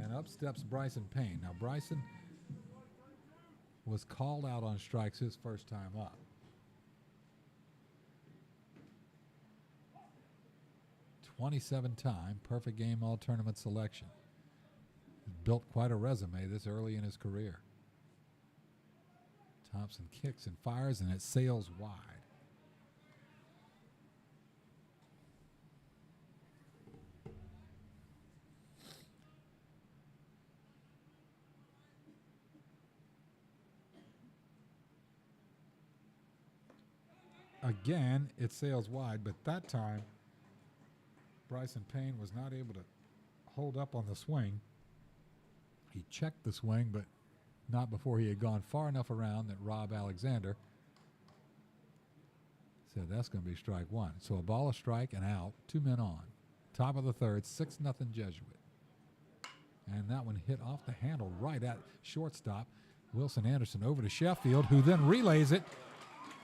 S2: And up steps Bryson Payne. Now Bryson was called out on strikes his first time up. '27-time perfect game all tournament selection. He's built quite a resume this early in his career. Thompson kicks and fires, and it sails wide. Again, it sails wide, but that time Bryson Payne was not able to hold up on the swing. He checked the swing, but not before he had gone far enough around that Rob Alexander said that's going to be strike one. So a ball, a strike, and out. 2 men on. Top of the third, 6-0 Jesuit. And that one hit off the handle right at shortstop. Wilson Anderson over to Sheffield, who then relays it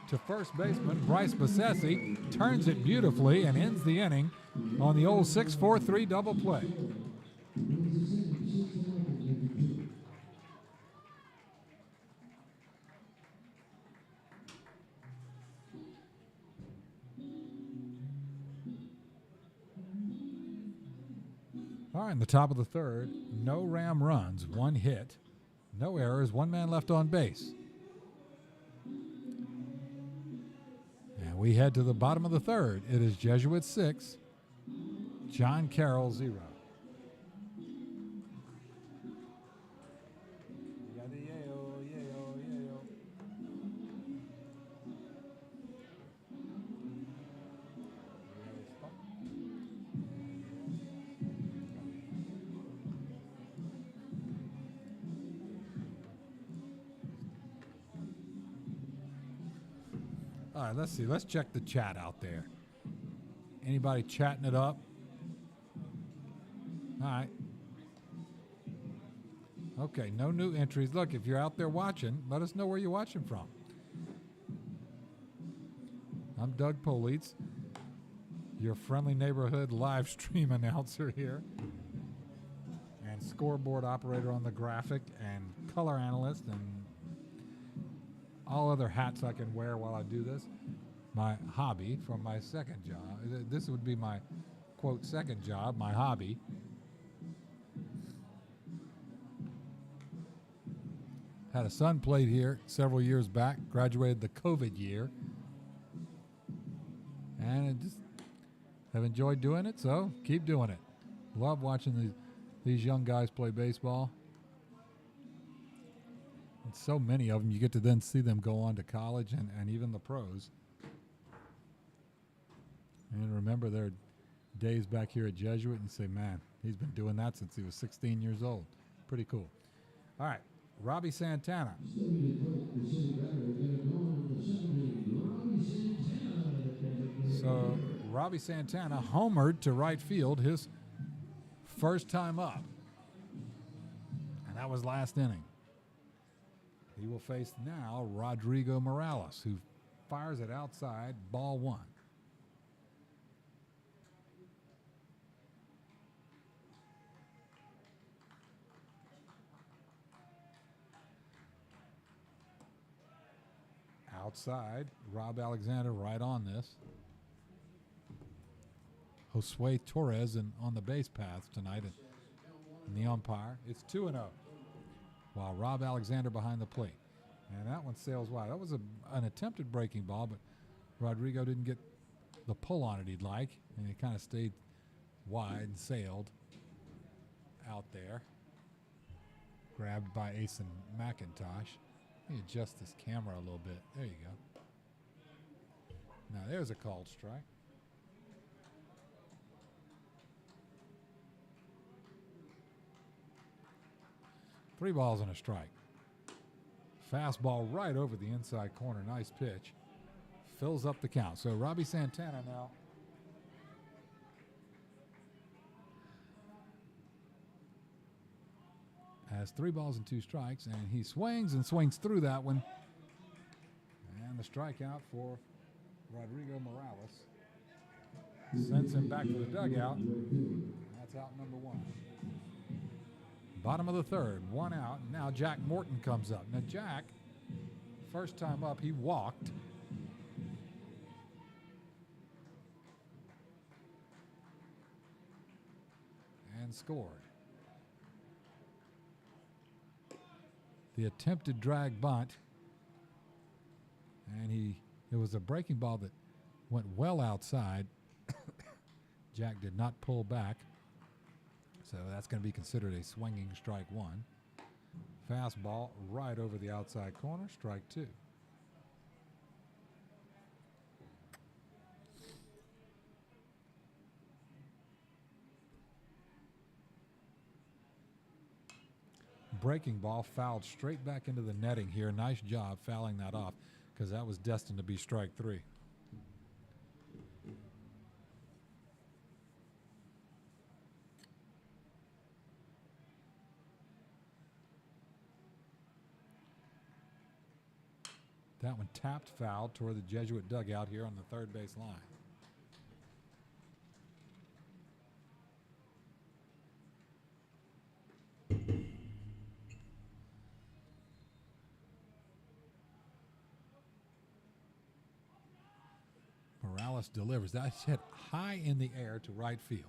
S2: to first baseman Bryce Bassesi, turns it beautifully and ends the inning on the old 6-4-3 double play. All right, in the top of the third, no Ram runs, 1 hit, no errors, 1 man left on base. And we head to the bottom of the third. It is Jesuit 6, John Carroll 0. All right, let's see. Let's check the chat out there. Anybody chatting it up? All right. Okay, no new entries. Look, if you're out there watching, let us know where you're watching from. I'm Doug Politz, your friendly neighborhood live stream announcer here, and scoreboard operator on the graphic, and color analyst, and all other hats I can wear while I do this. My hobby from my second job. This would be my, quote, second job, my hobby. Had a son played here several years back, graduated the COVID year. And I just have enjoyed doing it, so keep doing it. Love watching these young guys play baseball. And so many of them, you get to then see them go on to college and even the pros. And remember their days back here at Jesuit and say, man, he's been doing that since he was 16 years old. Pretty cool. All right, Robbie Santana. So Robbie Santana homered to right field his first time up. And that was last inning. He will face now Rodrigo Morales, who fires it outside, ball 1. Outside, Rob Alexander right on this. Josue Torres on the base path tonight in the umpire. It's 2-0. While Rob Alexander behind the plate. And that one sails wide. That was an attempted breaking ball, but Rodrigo didn't get the pull on it he'd like, and it kind of stayed wide and sailed out there. Grabbed by Asen McIntosh. Let me adjust this camera a little bit. There you go. Now there's a called strike. Three balls and a strike. Fastball right over the inside corner. Nice pitch. Fills up the count. So Robbie Santana now has 3 balls and 2 strikes, and he swings and swings through that one. And the strikeout for Rodrigo Morales sends him back to the dugout. That's out number 1. Bottom of the third, 1 out. Now Jack Morton comes up. Now Jack, first time up, he walked. And scored. The attempted drag bunt. And it was a breaking ball that went well outside. Jack did not pull back. So that's going to be considered a swinging strike 1. Fastball right over the outside corner, strike 2. breaking ball fouled straight back into the netting here. Nice job fouling that off because that was destined to be strike 3. That one tapped foul toward the Jesuit dugout here on the third base line. Morales delivers. That's hit high in the air to right field.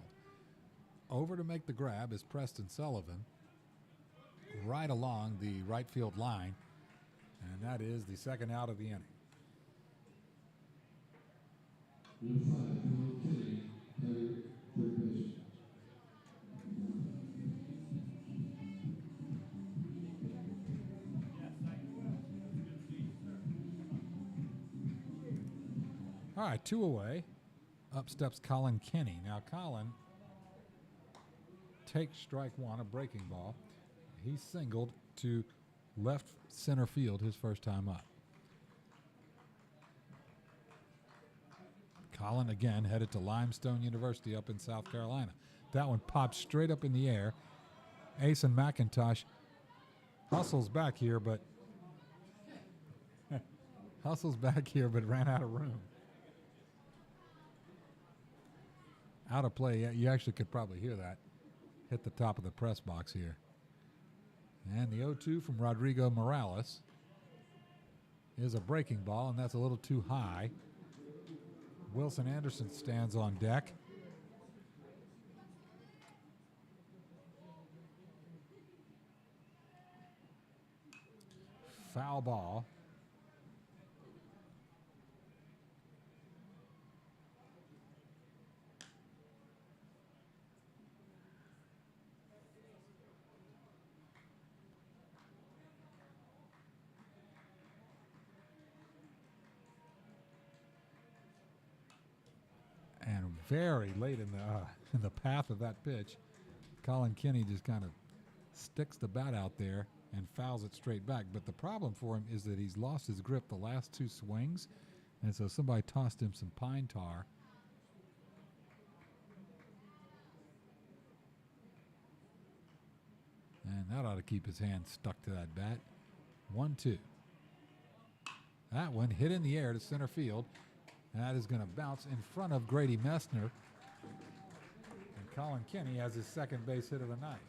S2: Over to make the grab is Preston Sullivan, right along the right field line, and that is the second out of the inning.
S1: Number 5, Carroll Kenny, Hyer, third base.
S2: All right, 2 away. Up steps Colin Kenny. Now Colin takes strike 1, a breaking ball. He singled to left center field his first time up. Colin again headed to Limestone University up in South Carolina. That one popped straight up in the air. Asen McIntosh hustles back here, but ran out of room. Out of play. You actually could probably hear that hit the top of the press box here. And the 0-2 from Rodrigo Morales is a breaking ball, and that's a little too high. Wilson Anderson stands on deck. Foul ball. And very late in the path of that pitch, Colin Kenny just kind of sticks the bat out there and fouls it straight back. But the problem for him is that he's lost his grip the last 2 swings, and so somebody tossed him some pine tar. And that ought to keep his hand stuck to that bat. 1-2. That one hit in the air to center field. And that is going to bounce in front of Grady Messner. And Colin Kenny has his second base hit of the night.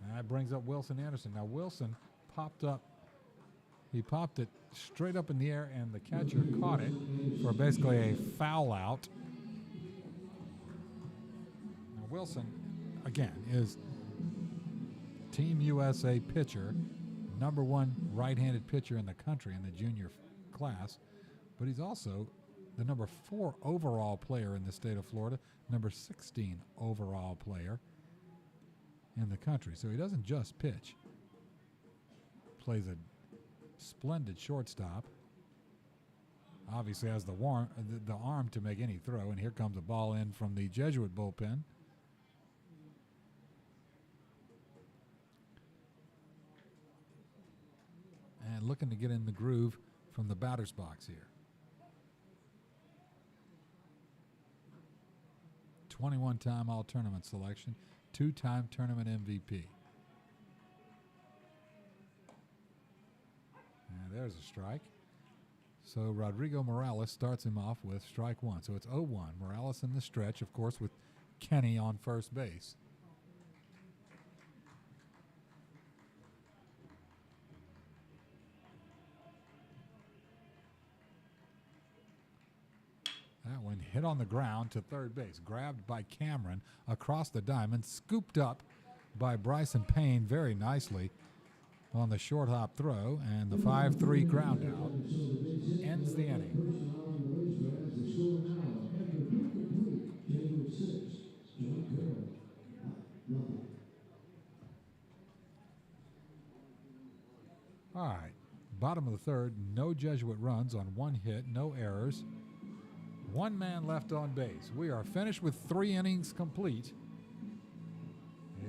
S2: And that brings up Wilson Anderson. Now Wilson popped it straight up in the air, and the catcher caught it for basically a foul out. Now Wilson, again, is Team USA pitcher, #1 right-handed pitcher in the country in the junior class, but he's also the #4 overall player in the state of Florida, #16 overall player in the country. So he doesn't just pitch. Plays a splendid shortstop. Obviously has the arm to make any throw, and here comes a ball in from the Jesuit bullpen. And looking to get in the groove from the batter's box here. 21-time all-tournament selection, 2-time tournament MVP. And there's a strike. So Rodrigo Morales starts him off with strike 1. So it's 0-1. Morales in the stretch, of course, with Kenny on first base. That one hit on the ground to third base, grabbed by Cameron across the diamond, scooped up by Bryson Payne very nicely on the short hop throw, and the 5-3 ground out ends the inning. All right, bottom of the third, no Jesuit runs on 1 hit, no errors. One man left on base. We are finished with 3 innings complete.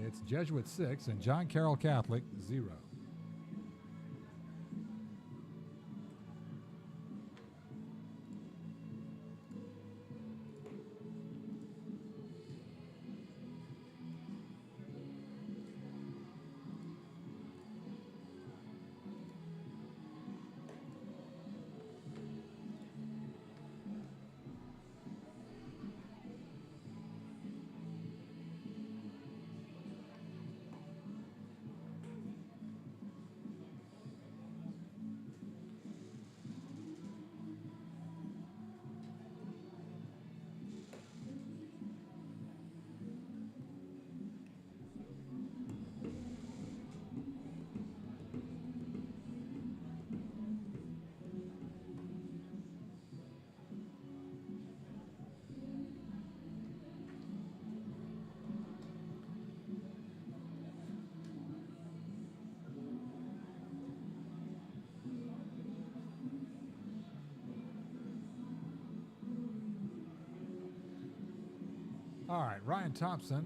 S2: It's Jesuit 6 and John Carroll Catholic 0. All right, Ryan Thompson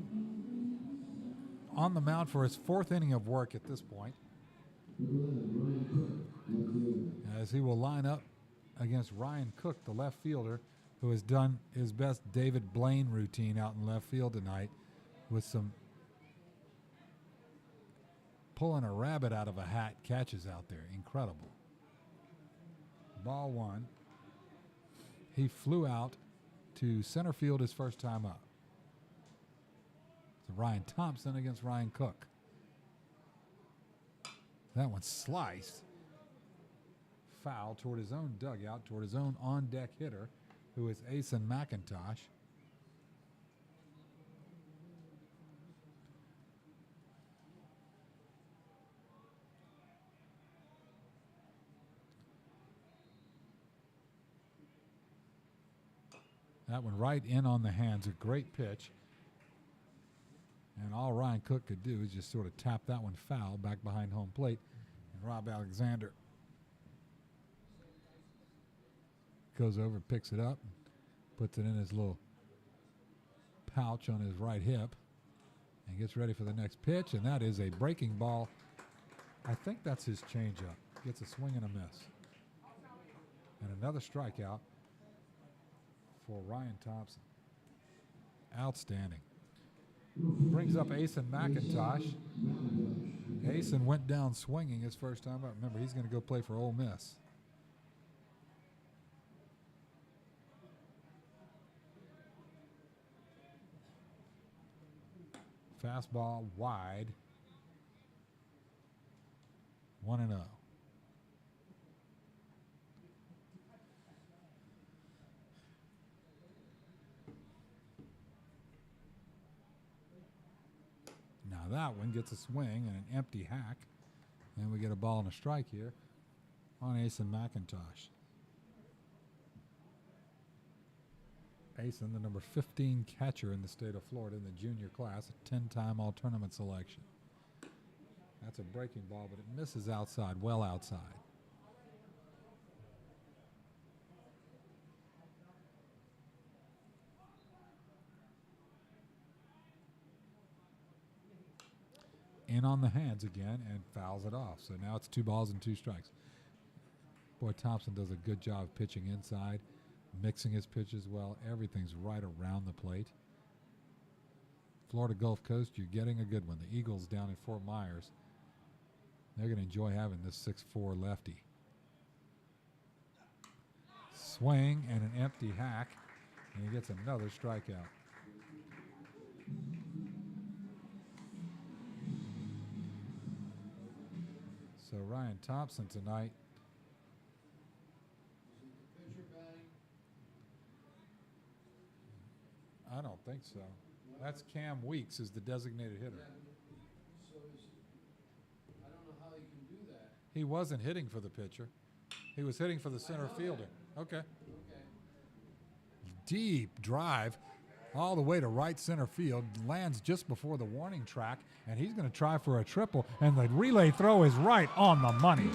S2: on the mound for his 4th inning of work at this point, as he will line up against Ryan Cook, the left fielder, who has done his best David Blaine routine out in left field tonight with some pulling a rabbit out of a hat catches out there. Incredible. Ball 1. He flew out to center field his first time up. So Ryan Thompson against Ryan Cook. That one sliced. Foul toward his own dugout, toward his own on-deck hitter, who is Asen McIntosh. That one right in on the hands. A great pitch. And all Ryan Cook could do is just sort of tap that one foul back behind home plate. And Rob Alexander goes over, picks it up, puts it in his little pouch on his right hip, and gets ready for the next pitch. And that is a breaking ball. I think that's his changeup. Gets a swing and a miss. And another strikeout for Ryan Thompson. Outstanding. Brings up Asen McIntosh. Asen went down swinging his first time up. Remember, he's going to go play for Ole Miss. Fastball wide. 1-0. Now that one gets a swing and an empty hack. And we get a ball and a strike here on Asen McIntosh. Asen, the number 15 catcher in the state of Florida in the junior class, a 10-time all-tournament selection. That's a breaking ball, but it misses outside, well outside. In on the hands again and fouls it off. So now it's 2 balls and 2 strikes. Boy, Thompson does a good job pitching inside, mixing his pitches well. Everything's right around the plate. Florida Gulf Coast, you're getting a good one. The Eagles down in Fort Myers, they're going to enjoy having this 6'4" lefty. Swing and an empty hack, and he gets another strikeout. So Ryan Thompson tonight. I don't think so. That's Cam Weeks is the designated hitter.
S1: So I don't know how you can do that.
S2: He wasn't hitting for the pitcher. He was hitting for the center fielder. Okay. Deep drive all the way to right center field, lands just before the warning track, and he's going to try for a triple, and the relay throw is right on the money.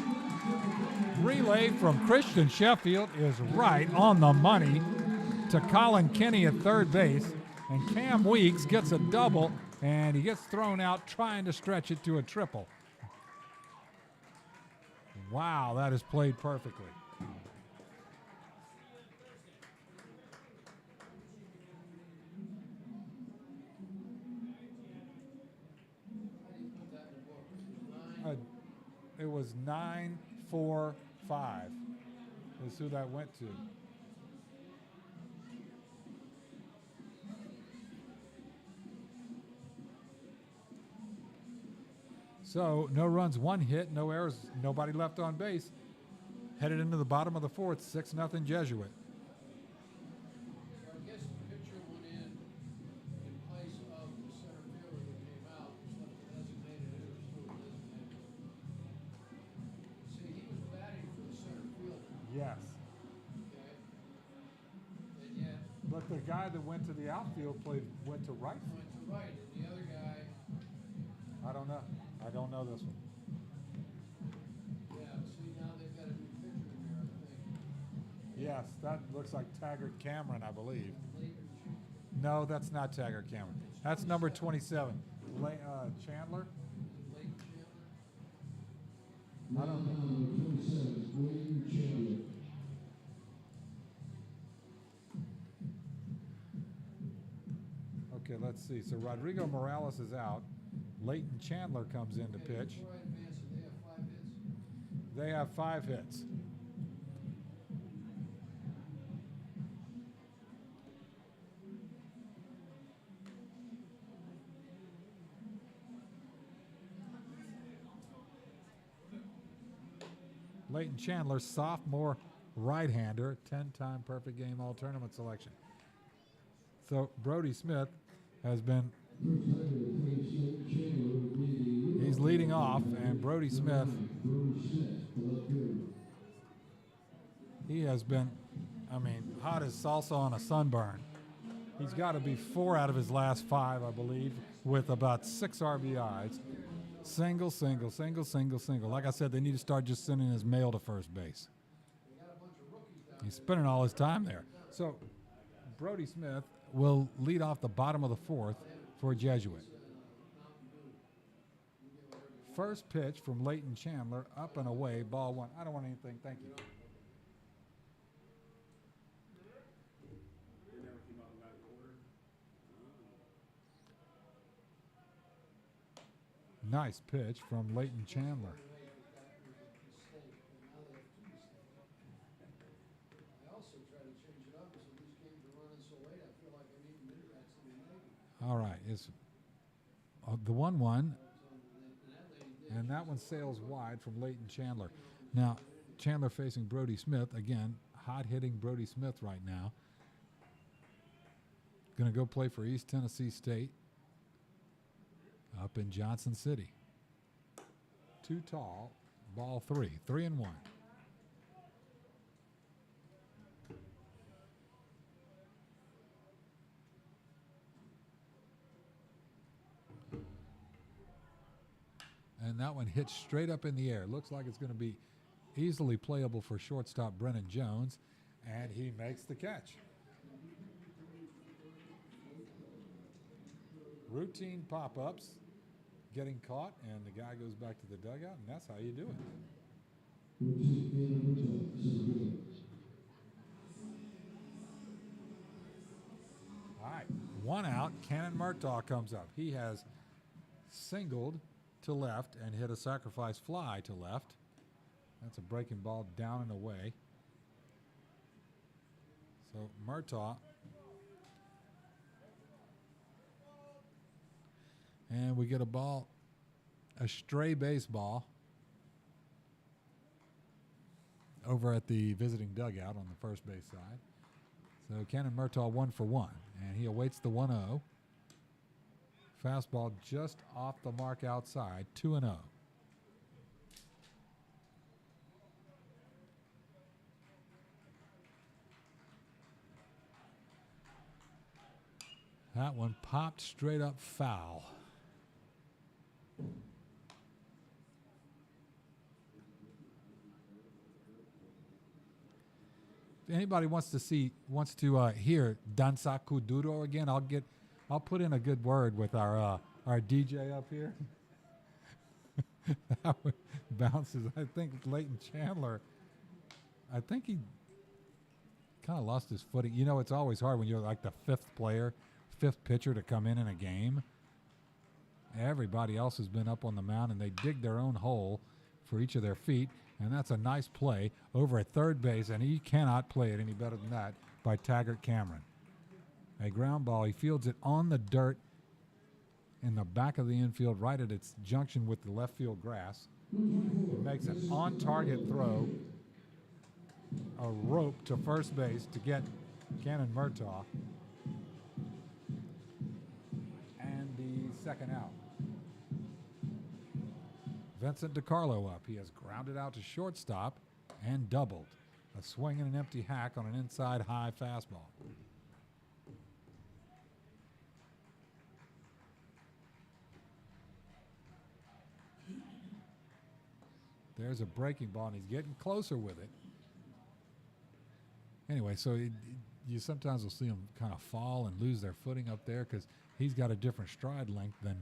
S2: Relay from Christian Sheffield is right on the money to Colin Kenny at third base. And Cam Weeks gets a double, and he gets thrown out trying to stretch it to a triple. Wow, that is played perfectly. It was 9-4-5 is who that went to. So no runs, one hit, no errors, nobody left on base. Headed into the bottom of the fourth, 6-0 Jesuit.
S1: I guess the pitcher went in place of the center fielder that came out, just left the designated hitter still designated. See, he was batting for the center fielder,
S2: Yes.
S1: okay? And yet
S2: But the guy that went to the outfield went to right.
S1: went to right, and the other guy,
S2: I don't know. I don't know this one.
S1: yeah, see, now they've got a new pitcher in there, I think.
S2: Yes, that looks like Taggart Cameron, I believe.
S1: Leighton
S2: No, that's not Taggart Cameron. That's number 27. Chandler?
S1: Chandler.
S2: I don't know. Okay, let's see. So Rodrigo Morales is out. Leighton Chandler comes in to pitch.
S1: Before I advance it, they have 5 hits.
S2: They have 5 hits. Leighton Chandler, sophomore right-hander, 10-time perfect game all-tournament selection. So Brody Smith has been, he's leading off, and Brody Smith, he has been, I mean, hot as salsa on a sunburn. He's got to be 4 out of his last 5, I believe, with about 6 RBIs. Single, single, single, single, single. Like I said, they need to start just sending his mail to first base. He's spending all his time there. So Brody Smith will lead off the bottom of the 4th for Jesuit. First pitch from Leighton Chandler, up and away, ball 1. I don't want anything, thank you. Nice pitch from Leighton Chandler.
S1: I also try to change it up, so these games are running so late, I feel like I need mid-racks in the Navy.
S2: All right, it's the 1-1, and that one sails wide from Leighton Chandler. Now, Chandler facing Brody Smith, again, hot-hitting Brody Smith right now. Going to go play for East Tennessee State up in Johnson City. Too tall, ball 3, 3-1. And that one hits straight up in the air. Looks like it's going to be easily playable for shortstop Brennan Jones, and he makes the catch. Routine pop-ups, getting caught, and the guy goes back to the dugout, and that's how you do it. All right, 1 out. Cannon Myrtto comes up. He has singled to left and hit a sacrifice fly to left. That's a breaking ball down and away. So Myrtto. And we get a ball, a stray baseball over at the visiting dugout on the first base side. So Cannon Myrtto 1 for 1, and he awaits the 1-0. Fastball just off the mark outside, 2-0. That one popped straight up foul. anybody wants to hear Dansa Kuduro again, I'll put in a good word with our DJ up here. That one bounces. I think Leighton Chandler, I think he kind of lost his footing. You know, it's always hard when you're like the fifth pitcher to come in a game. Everybody else has been up on the mound, and they dig their own hole for each of their feet, and that's a nice play over at third base, and he cannot play it any better than that by Taggart Cameron. A ground ball. He fields it on the dirt in the back of the infield, right at its junction with the left field grass. It makes an on-target throw, a rope to first base to get Cannon Myrtto, and the second out. Vincent DiCarlo up. He has grounded out to shortstop and doubled. A swing and an empty hack on an inside high fastball. There's a breaking ball, and he's getting closer with it. Anyway, so you sometimes will see him kind of fall and lose their footing up there because he's got a different stride length than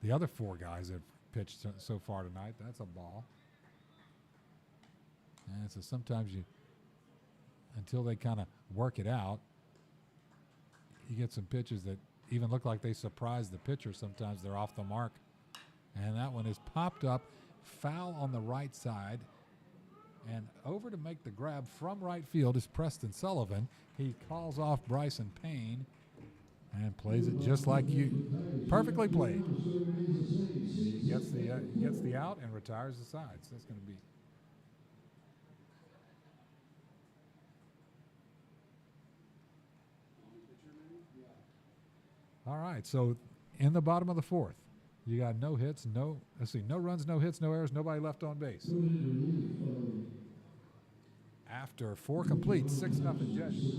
S2: the other four guys that have pitched so far tonight. That's a ball. And so sometimes until they kind of work it out, you get some pitches that even look like they surprise the pitcher. Sometimes they're off the mark. And that one is popped up. Foul on the right side, and over to make the grab from right field is Preston Sullivan. He calls off Bryson Payne and plays it just like you perfectly played. He gets the out and retires the side. So that's going to be all right. So in the bottom of the fourth, you got no hits, no runs, no hits, no errors, nobody left on base. After 4 complete, 6-0 Jesuit.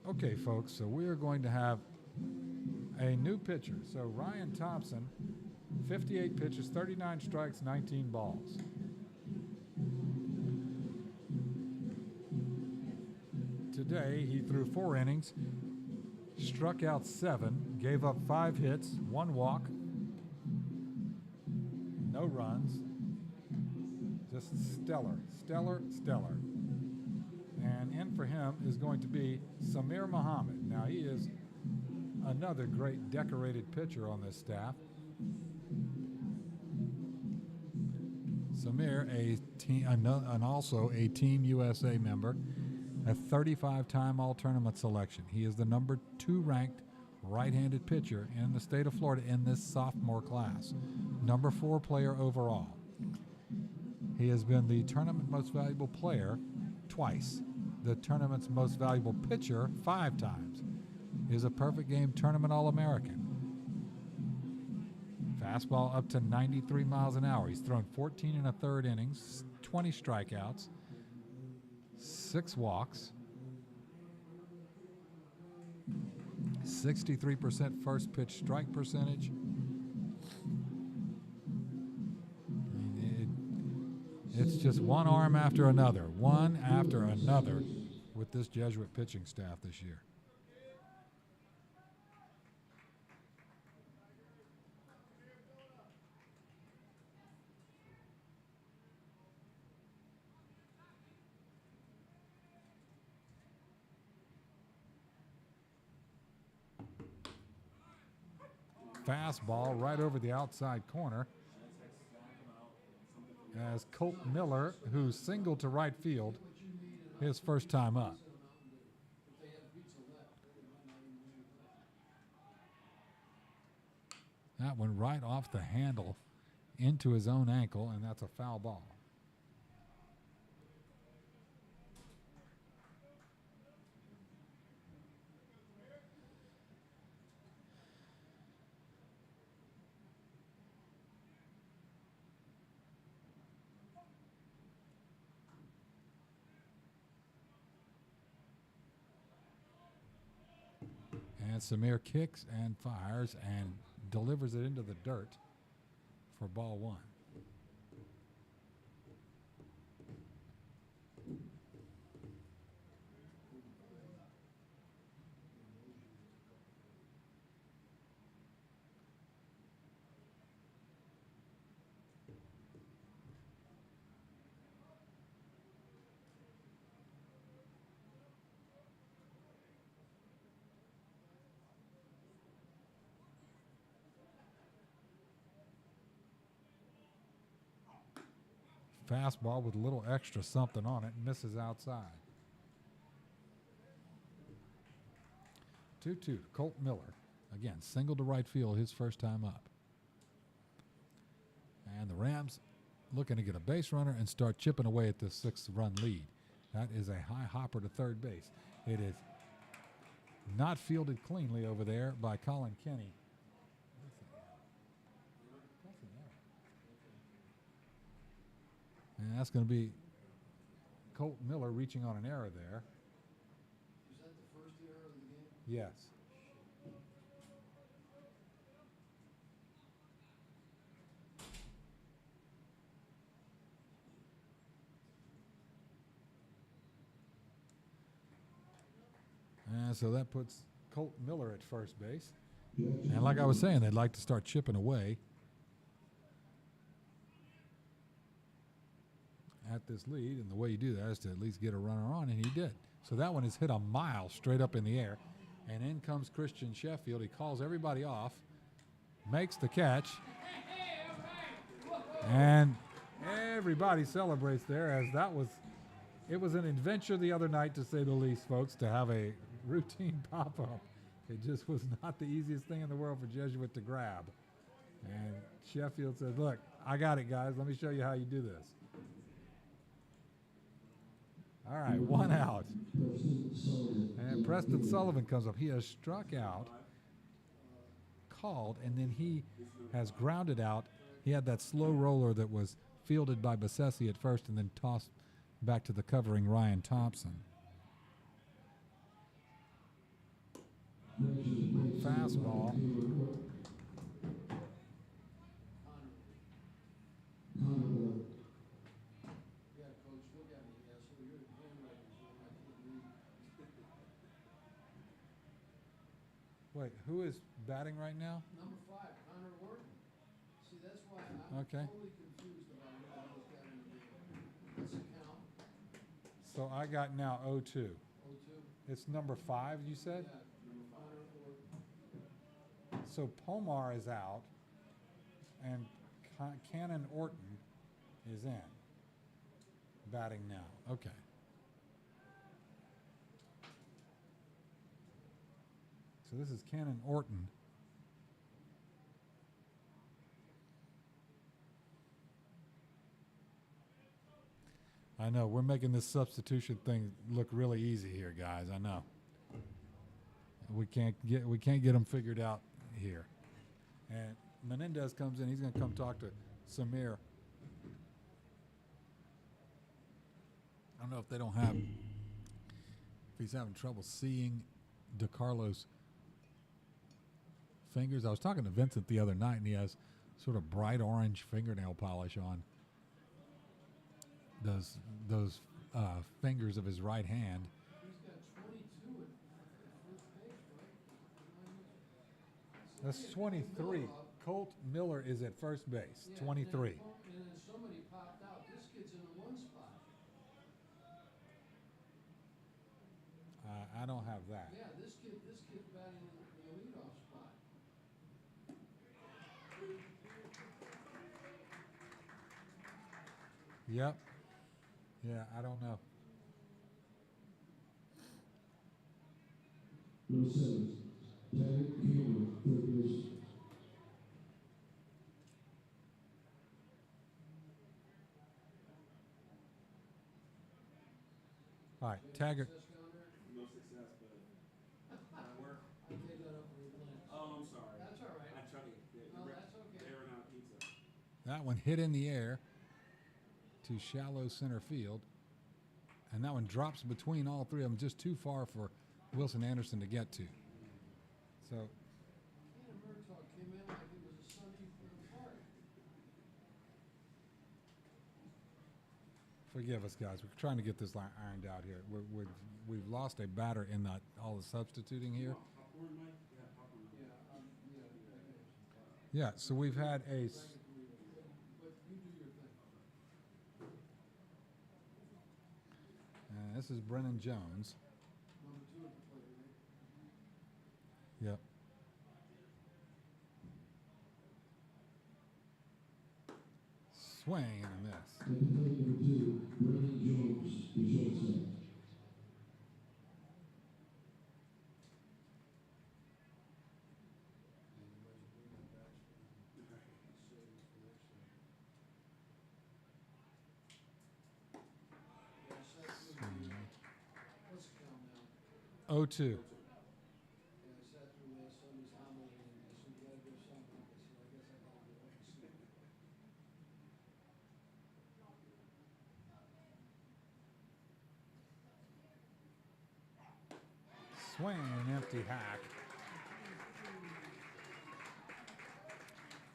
S2: Okay, folks, so we are going to have a new pitcher. So Ryan Thompson, 58 pitches, 39 strikes, 19 balls. Today, he threw 4 innings, struck out 7, gave up 5 hits, 1 walk, no runs. Just stellar. And in for him is going to be Samir Muhammad. Now, he is another great decorated pitcher on this staff. Samir, and also a Team USA member, a 35-time All-Tournament selection. He is the number 2 ranked right-handed pitcher in the state of Florida in this sophomore class. Number 4 player overall. He has been the tournament most valuable player twice. The tournament's most valuable pitcher 5 times. He is a perfect game tournament All-American. Fastball up to 93 miles an hour. He's thrown 14 1/3 innings, 20 strikeouts, 6 walks, 63% first pitch strike percentage. It's just one arm after another, with this Jesuit pitching staff this year. Fastball right over the outside corner as Colt Miller, who singled to right field his first time up. That one right off the handle into his own ankle, and that's a foul ball. as Samir kicks and fires and delivers it into the dirt for ball one. Fastball with a little extra something on it, misses outside. 2-2, Colt Miller. Again, single to right field his first time up. And the Rams looking to get a base runner and start chipping away at this 6-run lead. That is a high hopper to third base. It is not fielded cleanly over there by Colin Kenny. And that's going to be Colt Miller reaching on an error there.
S1: Is that the first error of the game?
S2: Yes. And so that puts Colt Miller at first base. And like I was saying, they'd like to start chipping away at this lead, and the way you do that is to at least get a runner on, and he did. So that one is hit a mile straight up in the air, and in comes Christian Sheffield. He calls everybody off, makes the catch, and everybody celebrates there, as it was an adventure the other night, to say the least, folks, to have a routine pop-up. It just was not the easiest thing in the world for Jesuit to grab. And Sheffield said, look, I got it, guys. Let me show you how you do this. All right, one out. And Preston Sullivan comes up. He has struck out, called, and then he has grounded out. He had that slow roller that was fielded by Bassesi at first and then tossed back to the covering Ryan Thompson. Fastball. Wait, who is batting right now?
S1: Number 5, Connor Wharton. See, that's why I'm
S2: Okay.
S1: totally confused about who those got in the game. That's a count.
S2: So I got now 0-2.
S1: 0-2.
S2: It's number 5, you said?
S1: Yeah, number Connor Wharton.
S2: So Pomar is out, and Cannon Orton is in. Batting now. Okay. So this is Cannon Orton. I know, we're making this substitution thing look really easy here, guys. I know. We can't get them figured out here. And Menendez comes in. He's going to come talk to Samir. I don't know if they don't have, if he's having trouble seeing DeCarlo's fingers. I was talking to Vincent the other night, and he has sort of bright orange fingernail polish on those fingers of his right hand.
S1: He's got 22 at first base, right?
S2: That's 23. Colt Miller is at first base,
S1: Yeah,
S2: 23.
S1: And then somebody popped out. This kid's in the 1 spot.
S2: I don't have that.
S1: Yeah, this kid's batting in the leadoff spot.
S2: Yep. Yeah, I don't know.
S1: No sense. Taggart Cameron, third base.
S2: All right, Taggart.
S3: No success, but work.
S1: I gave that up for Atlantis.
S3: Oh, I'm sorry.
S1: That's all right.
S3: I tried to.
S1: No, that's okay.
S3: They ran out of pizza.
S2: That one hit in the air to shallow center field. And that one drops between all three of them, just too far for Wilson Anderson to get to. So
S3: Myrtto came in like it was a sunny park.
S2: forgive us, guys. We're trying to get this ironed out here. We've lost a batter in all the substituting here.
S3: Popcorn, Mike? Yeah, popcorn.
S2: Yeah, so we've had a.
S3: But you do your thing.
S2: This is Brennan Jones.
S3: Number 2 at the plate, right?
S2: Yep. Swing and a miss.
S1: At the plate number 2, Brennan Jones, the shortstop.
S3: What's the count now?
S2: 0-2.
S3: Yeah, I sat through last Sunday's homily and I said, you gotta do something. I said, I guess I gotta go up and sleep.
S2: Swing and an empty hack.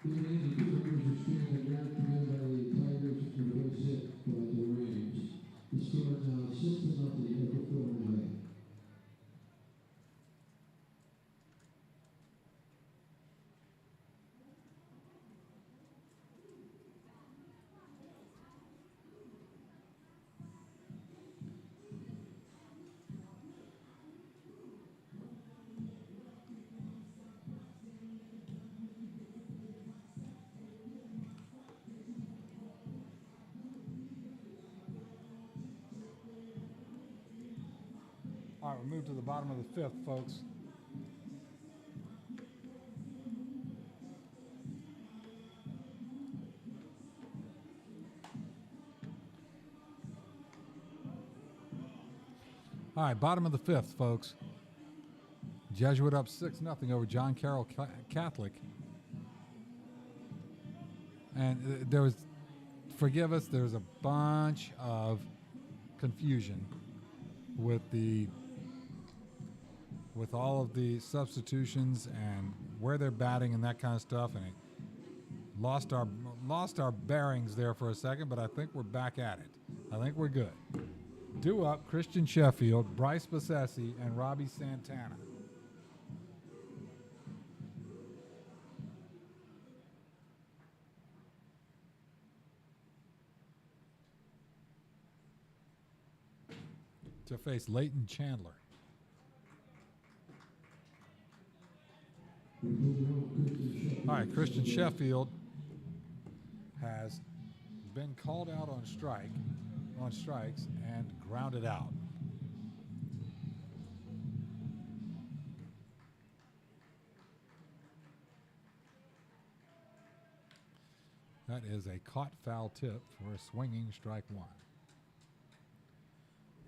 S1: The remaining 2 members of Stream and Garrett commanded by the Tigers to the base hit by the Rams. The score now 6-0 at the Florida Hyer.
S2: All right, we move to the bottom of the 5th, folks. All right, bottom of the 5th, folks. Jesuit up 6-0 over John Carroll Catholic. And there was, forgive us, there's a bunch of confusion with all of the substitutions and where they're batting and that kind of stuff, and it lost our bearings there for a second, but I think we're back at it. I think we're good. Due up, Christian Sheffield, Bryce Bassesi, and Robbie Santana. To face Leighton Chandler. All right, Christian Sheffield has been called out on strikes, and grounded out. That is a caught foul tip for a swinging strike 1.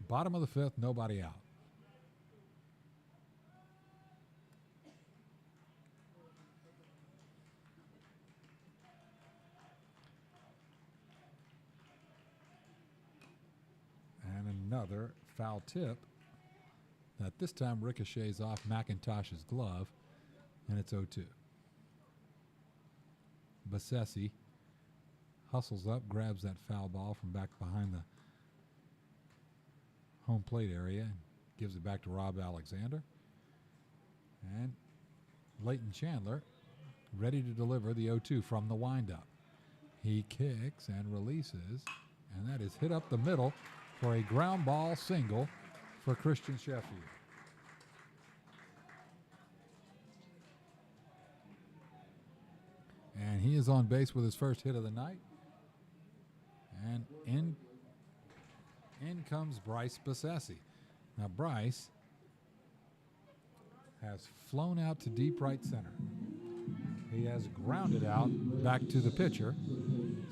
S2: Bottom of the 5th, nobody out. And another foul tip that this time ricochets off McIntosh's glove, and it's 0-2. Bassesi hustles up, grabs that foul ball from back behind the home plate area, and gives it back to Rob Alexander. And Leighton Chandler ready to deliver the 0-2 from the windup. He kicks and releases, and that is hit up the middle for a ground ball single for Christian Sheffield. And he is on base with his first hit of the night. And in comes Bryce Bassesi. Now Bryce has flown out to deep right center. He has grounded out back to the pitcher.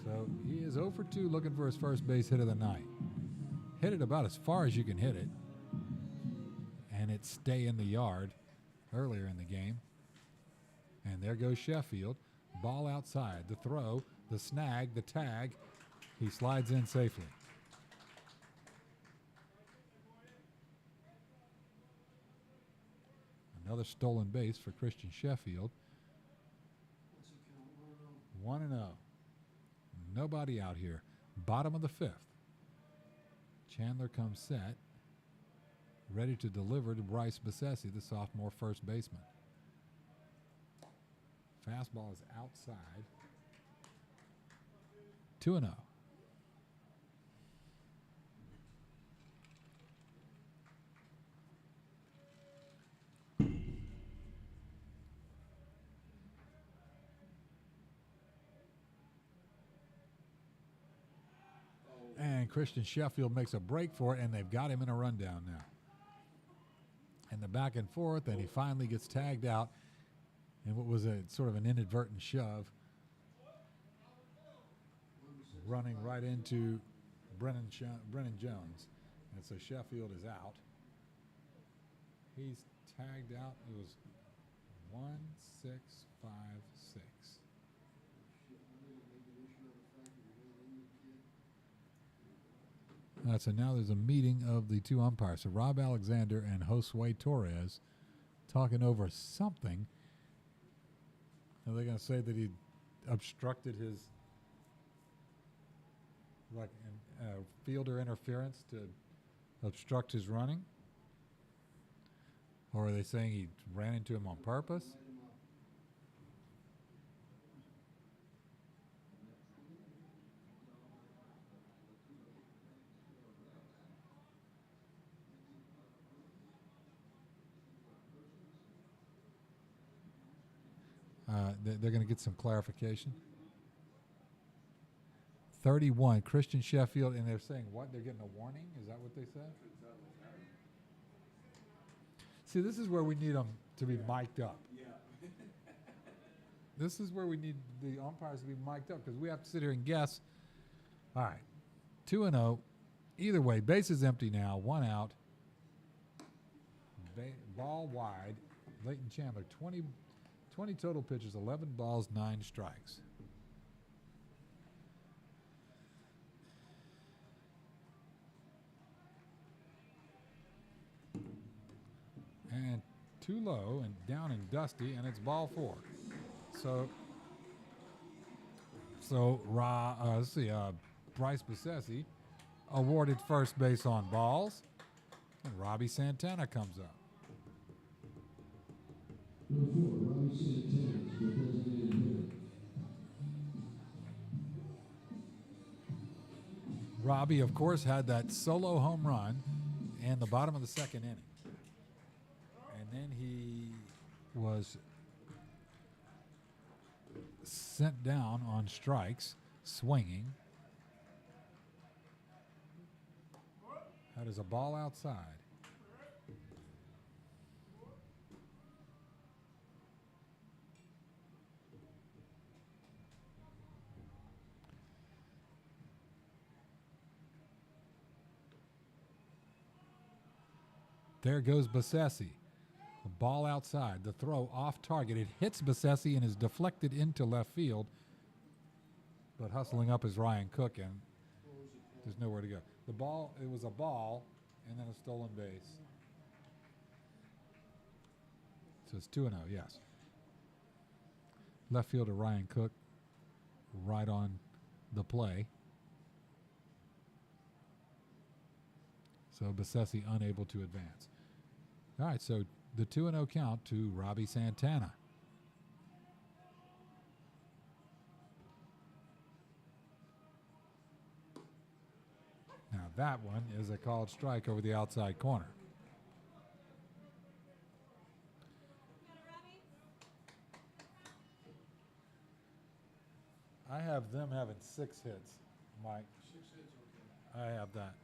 S2: So he is 0 for 2 looking for his first base hit of the night. Hit it about as far as you can hit it. And it stay in the yard earlier in the game. And there goes Sheffield. Ball outside. The throw, the snag, the tag. He slides in safely. Another stolen base for Christian Sheffield.
S3: What's the count? 1-0.
S2: 1-0. Nobody out here. Bottom of the 5th. Chandler comes set. Ready to deliver to Bryce Besessi, the sophomore first baseman. Fastball is outside. 2-0. And Christian Sheffield makes a break for it, and they've got him in a rundown now. And the back and forth, and he finally gets tagged out in what was a sort of an inadvertent shove, running right into Brennan Jones. And so Sheffield is out. He's tagged out. It was 1-6-5-6. So now there's a meeting of the two umpires. So Rob Alexander and Josue Torres talking over something. Are they going to say that he obstructed his fielder interference to obstruct his running? Or are they saying he ran into him on purpose? They're going to get some clarification. 31, Christian Sheffield, and they're saying what? They're getting a warning? Is that what they said? See, this is where we need them to be mic'd up. This is where we need the umpires to be mic'd up because we have to sit here and guess. All right, 2-0. Either way, base is empty now. 1 out. Ball wide. Leighton Chandler, 20 total pitches, 11 balls, 9 strikes. And too low and down and dusty, and it's ball 4. Bryce Besessi awarded first base on balls, and Robbie Santana comes up.
S1: Number 4, Robbie Santana, is the designated hitter.
S2: Robbie, of course, had that solo home run in the bottom of the 2nd inning. And then he was sent down on strikes, swinging. That is a ball outside. There goes Besessi. The ball outside. The throw off target. It hits Besessi and is deflected into left field. But hustling up is Ryan Cook, and there's nowhere to go. The ball, it was a ball and then a stolen base. So it's 2-0, yes. Left fielder Ryan Cook right on the play. So Besessi unable to advance. All right, so the 2-0 count to Robbie Santana. Now that one is a called strike over the outside corner. I have them having 6 hits, Mike.
S3: 6 hits, okay.
S2: I have that.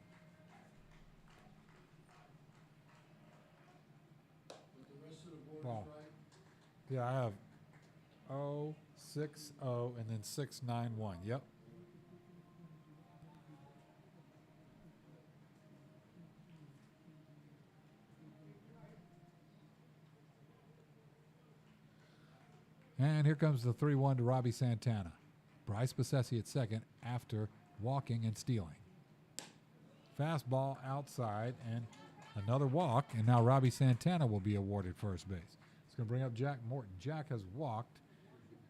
S3: But the rest of the board
S2: Ball.
S3: is right?
S2: Yeah, I have 0-6-0 and then 6-9-1. Yep. And here comes the 3-1 to Robbie Santana. Bryce Besessi at second after walking and stealing. Fastball outside, and Another walk, and now Robbie Santana will be awarded first base. It's going to bring up Jack Morton. Jack has walked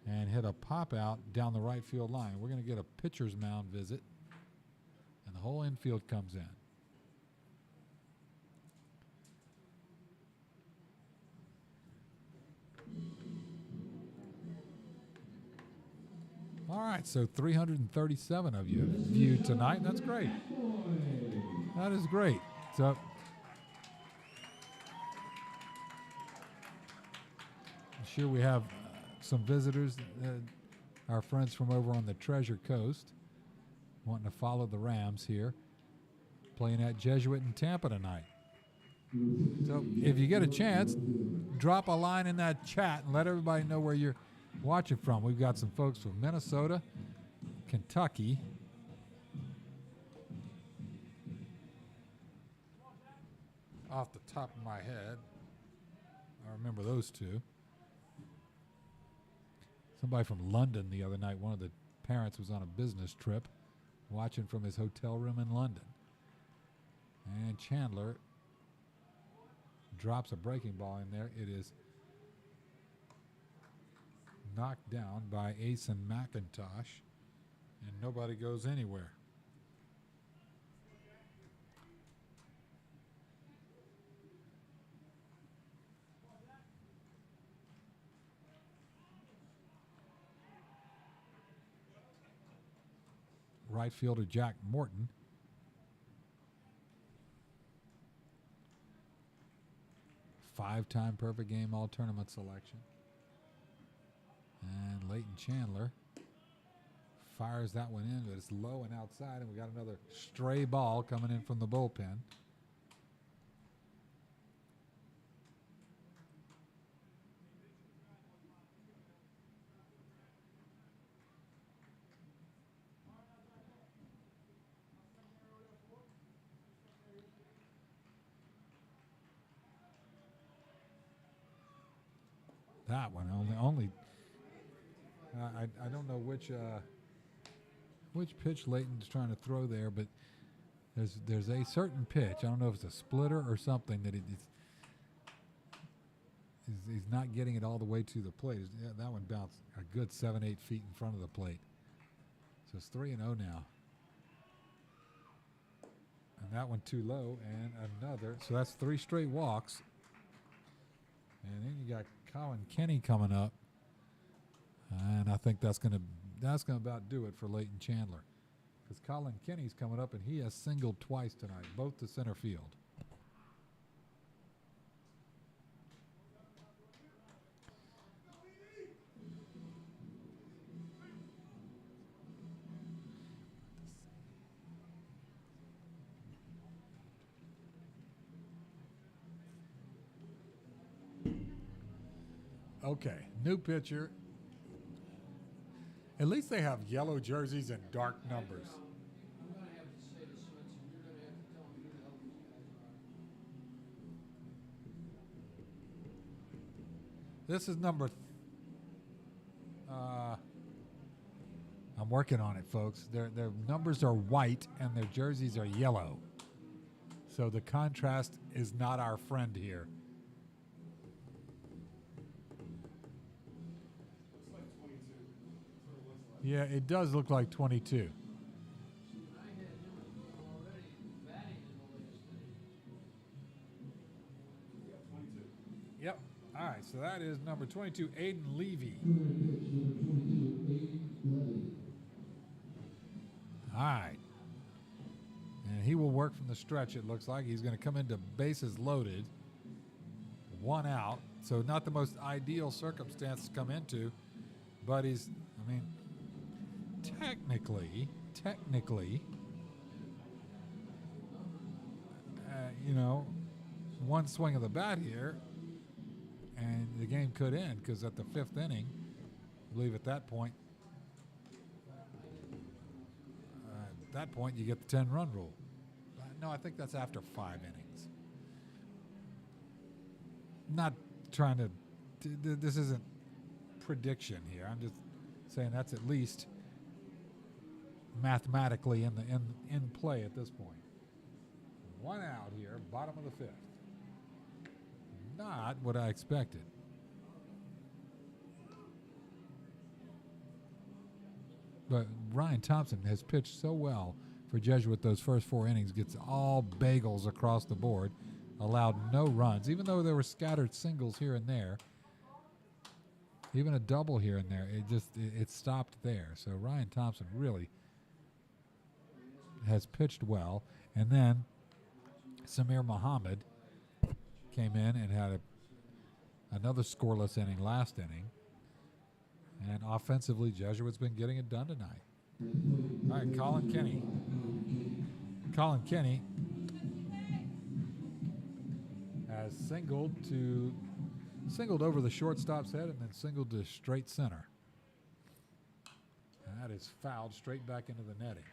S2: and hit a pop out down the right field line. We're going to get a pitcher's mound visit, and the whole infield comes in. All right, so 337 of you viewed tonight. That's great. That is great. So I'm sure we have some visitors, our friends from over on the Treasure Coast, wanting to follow the Rams here, playing at Jesuit in Tampa tonight. So if you get a chance, drop a line in that chat and let everybody know where you're watching from. We've got some folks from Minnesota, Kentucky, off the top of my head, I remember those two. Somebody from London the other night, one of the parents was on a business trip, watching from his hotel room in London. And Chandler drops a breaking ball in there. It is knocked down by Asen McIntosh, and nobody goes anywhere. Right fielder Jack Morton. Five-time perfect game all-tournament selection. And Leighton Chandler fires that one in, but it's low and outside, and we got another stray ball coming in from the bullpen. That one only. I don't know which pitch Leighton's trying to throw there, but there's a certain pitch. I don't know if it's a splitter or something that he's not getting it all the way to the plate. Yeah, that one bounced a good 7-8 feet in front of the plate. So it's 3-0 now. And that one too low, and another. So that's 3 straight walks. And then you got Colin Kenny coming up. And I think that's gonna about do it for Leighton Chandler, because Colin Kenny's coming up and he has singled twice tonight, both to center field. Okay, new pitcher. At least they have yellow jerseys and dark numbers.
S3: I'm going to have to say to Swenson, you're going to have to tell me who the hell these guys are.
S2: This is number. I'm working on it, folks. Their numbers are white and their jerseys are yellow. So the contrast is not our friend here. Yeah, it does look like 22.
S3: I had him already batting in the latest inning.
S2: Yep. All right, so that is number 22, Aiden Levy. All right. And he will work from the stretch, it looks like. He's going to come into bases loaded. 1 out. So not the most ideal circumstance to come into, but he's, technically, one swing of the bat here, and the game could end, because at the 5th inning, I believe at that point, you get the 10-run rule. No, I think that's after 5 innings. Not trying to. This isn't prediction here. I'm just saying that's at least mathematically in play at this point. One out here, bottom of the fifth. Not what I expected. But Ryan Thompson has pitched so well for Jesuit those first 4 innings, gets all bagels across the board, allowed no runs, even though there were scattered singles here and there. Even a double here and there, it stopped there. So Ryan Thompson really has pitched well. And then Samir Muhammad came in and had another scoreless inning last inning. And offensively, Jesuit's been getting it done tonight. All right, Colin Kenny. Colin Kenny has singled over the shortstop's head and then singled to straight center. And that is fouled straight back into the netting.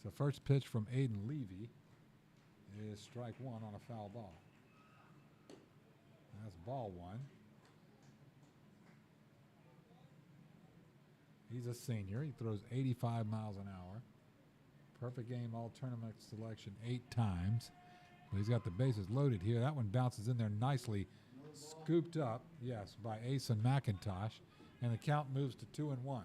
S2: So first pitch from Aiden Levy is strike one on a foul ball. That's ball one. He's a senior. He throws 85 miles an hour. Perfect game all tournament selection 8 times. Well, he's got the bases loaded here. That one bounces in there nicely. Scooped up, yes, by Ace and McIntosh. And the count moves to 2-1.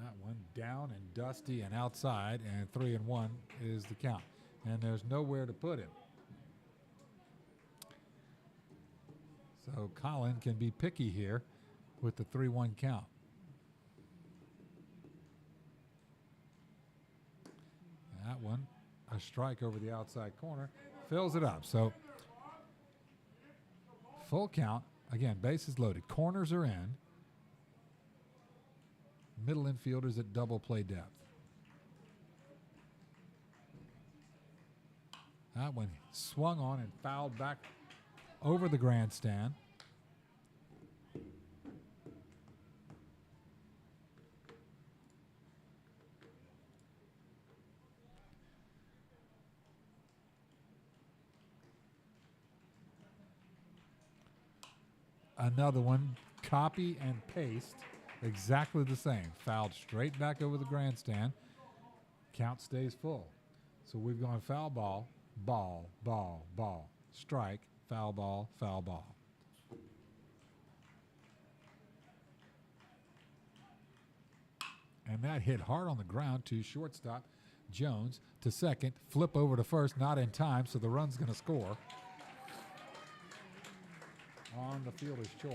S2: That one down and dusty and outside, and 3-1 is the count. And there's nowhere to put him. So Colin can be picky here with the 3-1 count. That one, a strike over the outside corner, fills it up. So full count. Again, bases loaded. Corners are in. Middle infielders at double play depth. That one swung on and fouled back over the grandstand. Another one, copy and paste, exactly the same. Fouled straight back over the grandstand. Count stays full. So we've gone foul ball, ball, ball, ball, strike, foul ball, foul ball. And that hit hard on the ground to shortstop Jones, to second, flip over to first, not in time, so the run's going to score on the fielder's choice.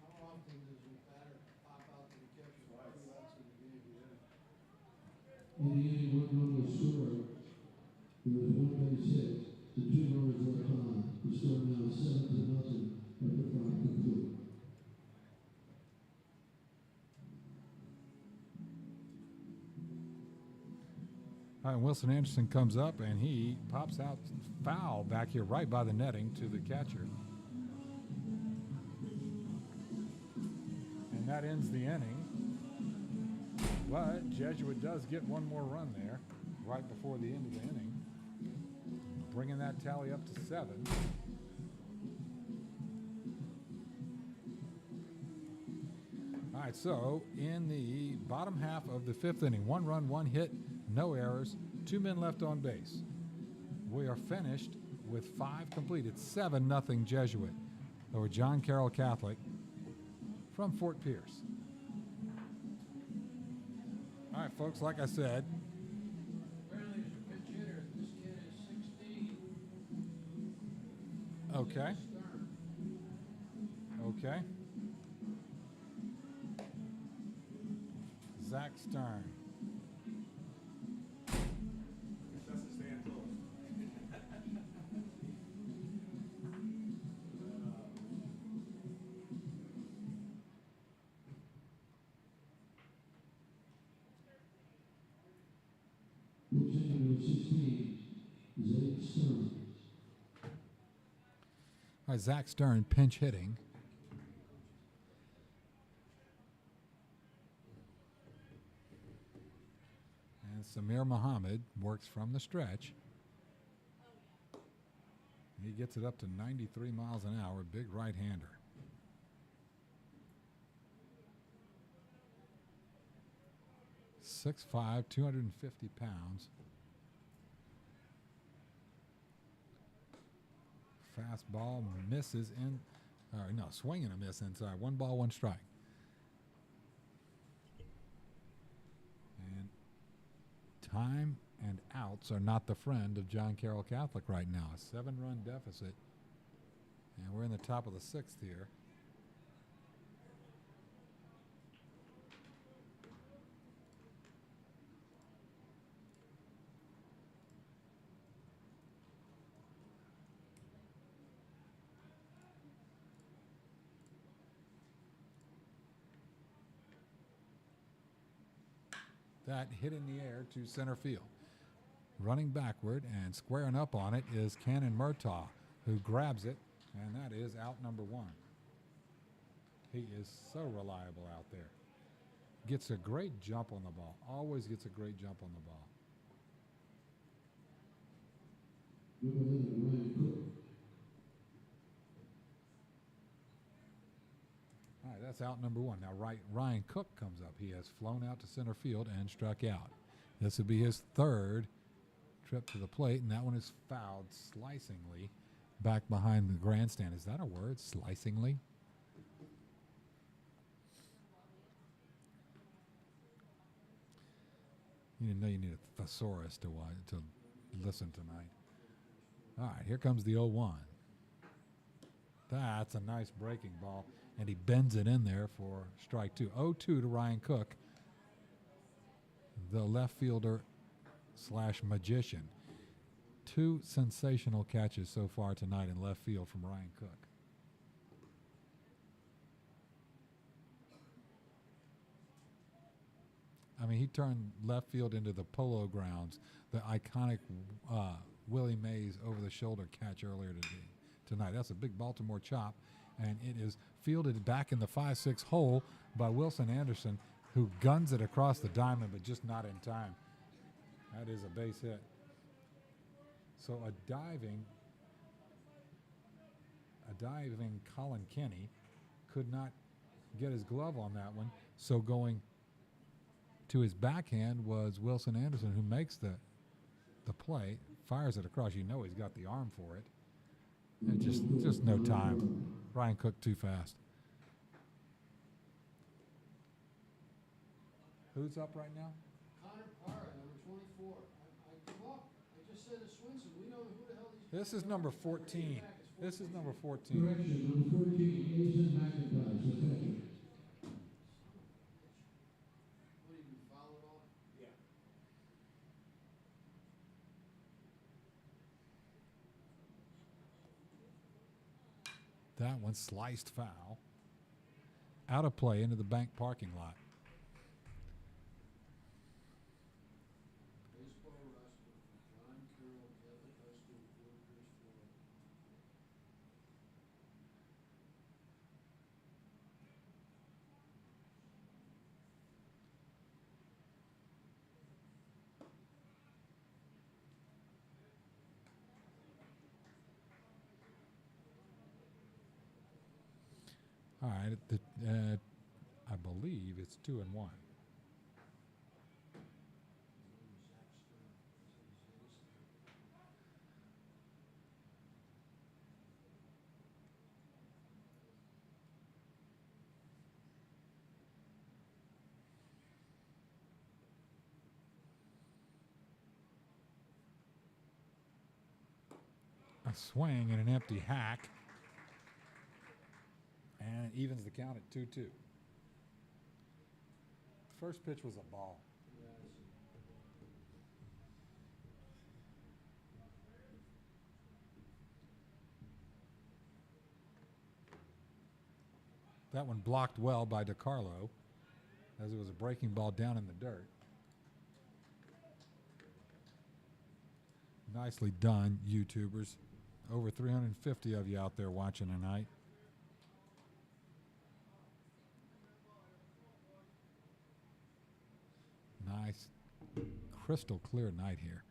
S3: How often does your batter pop out to the catcher? Twice in the game, yeah.
S1: In the inning, 1 run was scored. There was 1 base hit to 2 runners left on. The score now 7-0 after 5 complete.
S2: All right, Wilson Anderson comes up and he pops out foul back here right by the netting to the catcher. And that ends the inning. But Jesuit does get one more run there right before the end of the inning, bringing that tally up to 7. All right, so in the bottom half of the 5th inning, 1 run, 1 hit, no errors, 2 men left on base. We are finished with 5 complete. It's 7-0 Jesuit over John Carroll Catholic from Fort Pierce. All right, folks, like I said, Okay. Okay. Zach Stern.
S1: Lieutenant number 16, Zach Stern.
S2: All right, Zach Stern pinch hitting. And Samir Muhammad works from the stretch. He gets it up to 93 miles an hour, big right-hander. .6'5", 250 pounds. Fastball misses in, no, swing and a miss inside. 1 ball, 1 strike. And time and outs are not the friend of John Carroll Catholic right now. A 7-run deficit. And we're in the top of the 6th here. That hit in the air to center field. Running backward and squaring up on it is Cannon Myrtto, who grabs it, and that is out number 1. He is so reliable out there. Gets a great jump on the ball. Always gets a great jump on the ball.
S1: Number 11, Ryan Cook.
S2: All right, that's out number 1. Now Ryan Cook comes up. He has flown out to center field and struck out. This would be his 3rd trip to the plate, and that one is fouled slicingly back behind the grandstand. Is that a word, slicingly? You didn't know you need a thesaurus to listen tonight. All right, here comes the 0-1. That's a nice breaking ball, and he bends it in there for strike 2. 0-2 to Ryan Cook, the left fielder / magician. 2 sensational catches so far tonight in left field from Ryan Cook. I mean, he turned left field into the Polo Grounds, the iconic Willie Mays over-the-shoulder catch earlier tonight. That's a big Baltimore chop, and it is fielded back in the 5-6 hole by Wilson Anderson, who guns it across the diamond, but just not in time. That is a base hit. So a diving Colin Kenny could not get his glove on that one. So going to his backhand was Wilson Anderson, who makes the play, fires it across. You know he's got the arm for it. And just no time. Ryan Cook too fast. Who's up right now?
S3: Connor Parra, number 24. I give up. I just said to Swinson, we know who the hell these
S2: This is number 14. This is number 14.
S1: Correction, number 14, Azen McIntyre, the catcher.
S3: What did you foul it off?
S4: Yeah.
S2: That one sliced foul. Out of play into the bank parking lot.
S3: Baseball wrestler from John Carroll Catholic High School, Fortress, Florida.
S2: All right, I believe it's 2-1. A swing and an empty hack. And it evens the count at 2-2. First pitch was a ball. That one blocked well by DiCarlo as it was a breaking ball down in the dirt. Nicely done, YouTubers. Over 350 of you out there watching tonight. Nice, crystal clear night here.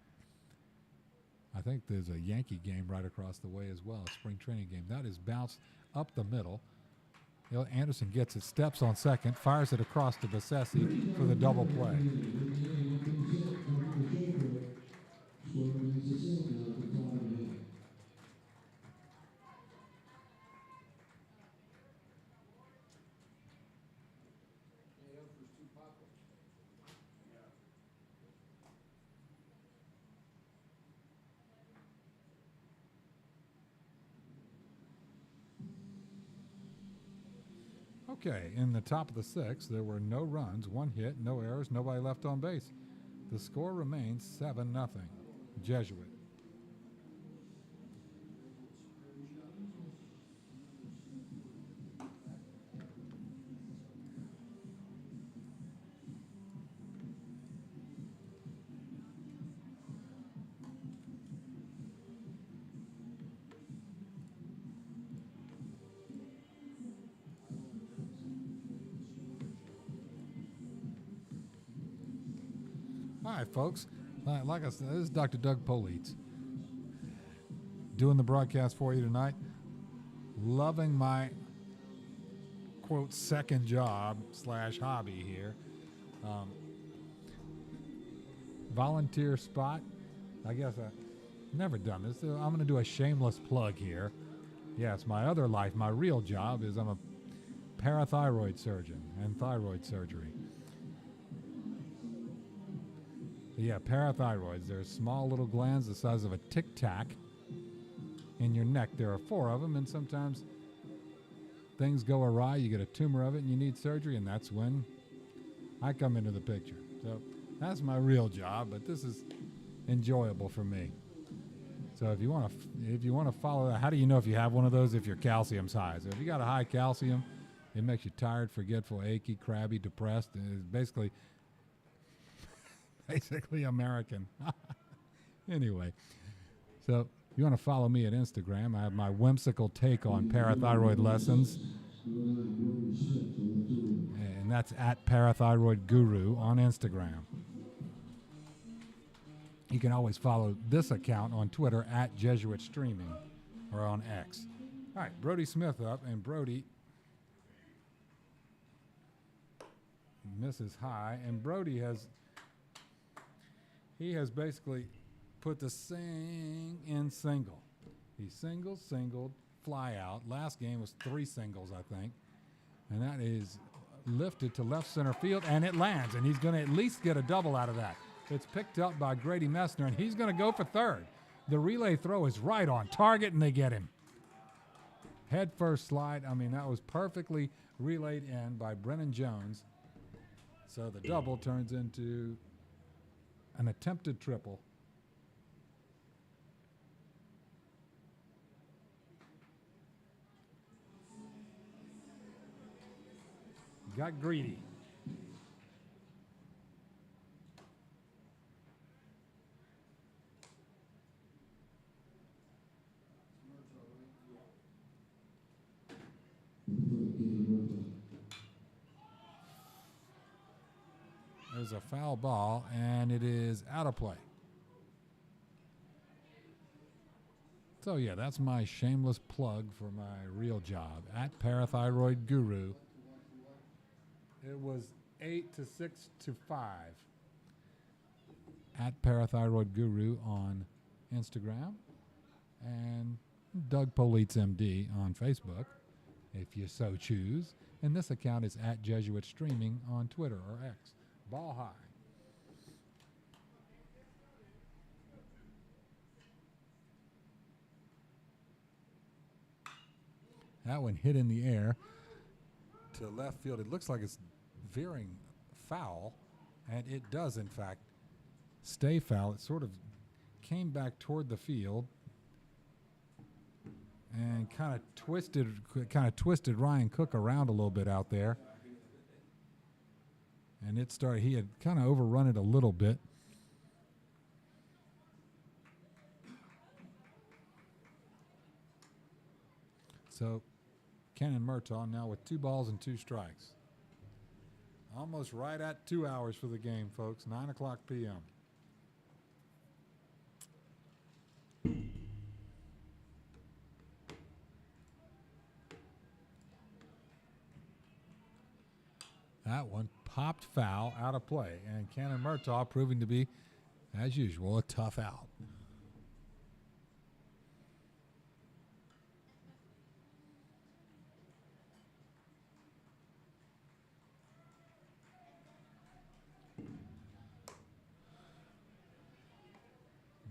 S2: I think there's a Yankee game right across the way as well, a spring training game. That is bounced up the middle. Anderson gets it, steps on second, fires it across to Bessesi for the double play. Okay, in the top of the sixth, there were no runs, one hit, no errors, nobody left on base. The score remains 7-0. Jesuit. All right, folks. Like I said, this is Dr. Doug Politz doing the broadcast for you tonight. Loving my, quote, second job / hobby here. Volunteer spot. I guess I've never done this. I'm going to do a shameless plug here. Yes, my other life, my real job is I'm a parathyroid surgeon and thyroid surgery. Yeah, parathyroids. They're small little glands the size of a tic tac in your neck. There are 4 of them, and sometimes things go awry. You get a tumor of it, and you need surgery, and that's when I come into the picture. So that's my real job, but this is enjoyable for me. So if you want to follow that, how do you know if you have one of those? If your calcium's high. So if you got a high calcium, it makes you tired, forgetful, achy, crabby, depressed. And it's basically American. Anyway, so you want to follow me at Instagram. I have my whimsical take on parathyroid lessons. And that's at Parathyroid Guru on Instagram. You can always follow this account on Twitter at Jesuit Streaming or on X. All right, Brody Smith up, and Brody misses high, and Brody has basically put the sing in single. He singled, fly out. Last game was 3 singles, I think. And that is lifted to left center field, and it lands, and he's going to at least get a double out of that. It's picked up by Grady Messner, and he's going to go for third. The relay throw is right on target, and they get him. Head first slide. I mean, that was perfectly relayed in by Brennan Jones. So the double turns into an attempted triple. Got greedy. There's a foul ball, and it is out of play. So, yeah, that's my shameless plug for my real job at Parathyroid Guru. It was 8 to 6 to 5 at Parathyroid Guru on Instagram, and Doug Politz MD on Facebook, if you so choose. And this account is at Jesuit Streaming on Twitter or X. Ball high. That one hit in the air to left field. It looks like it's veering foul, and it does, in fact, stay foul. It sort of came back toward the field and kind of twisted Ryan Cook around a little bit out there. And it started, he had kind of overrun it a little bit. So Ken Myrtto now with 2 balls and 2 strikes. Almost right at 2 hours for the game, folks. 9:00 p.m. That one popped foul out of play, and Ken Myrtto proving to be, as usual, a tough out.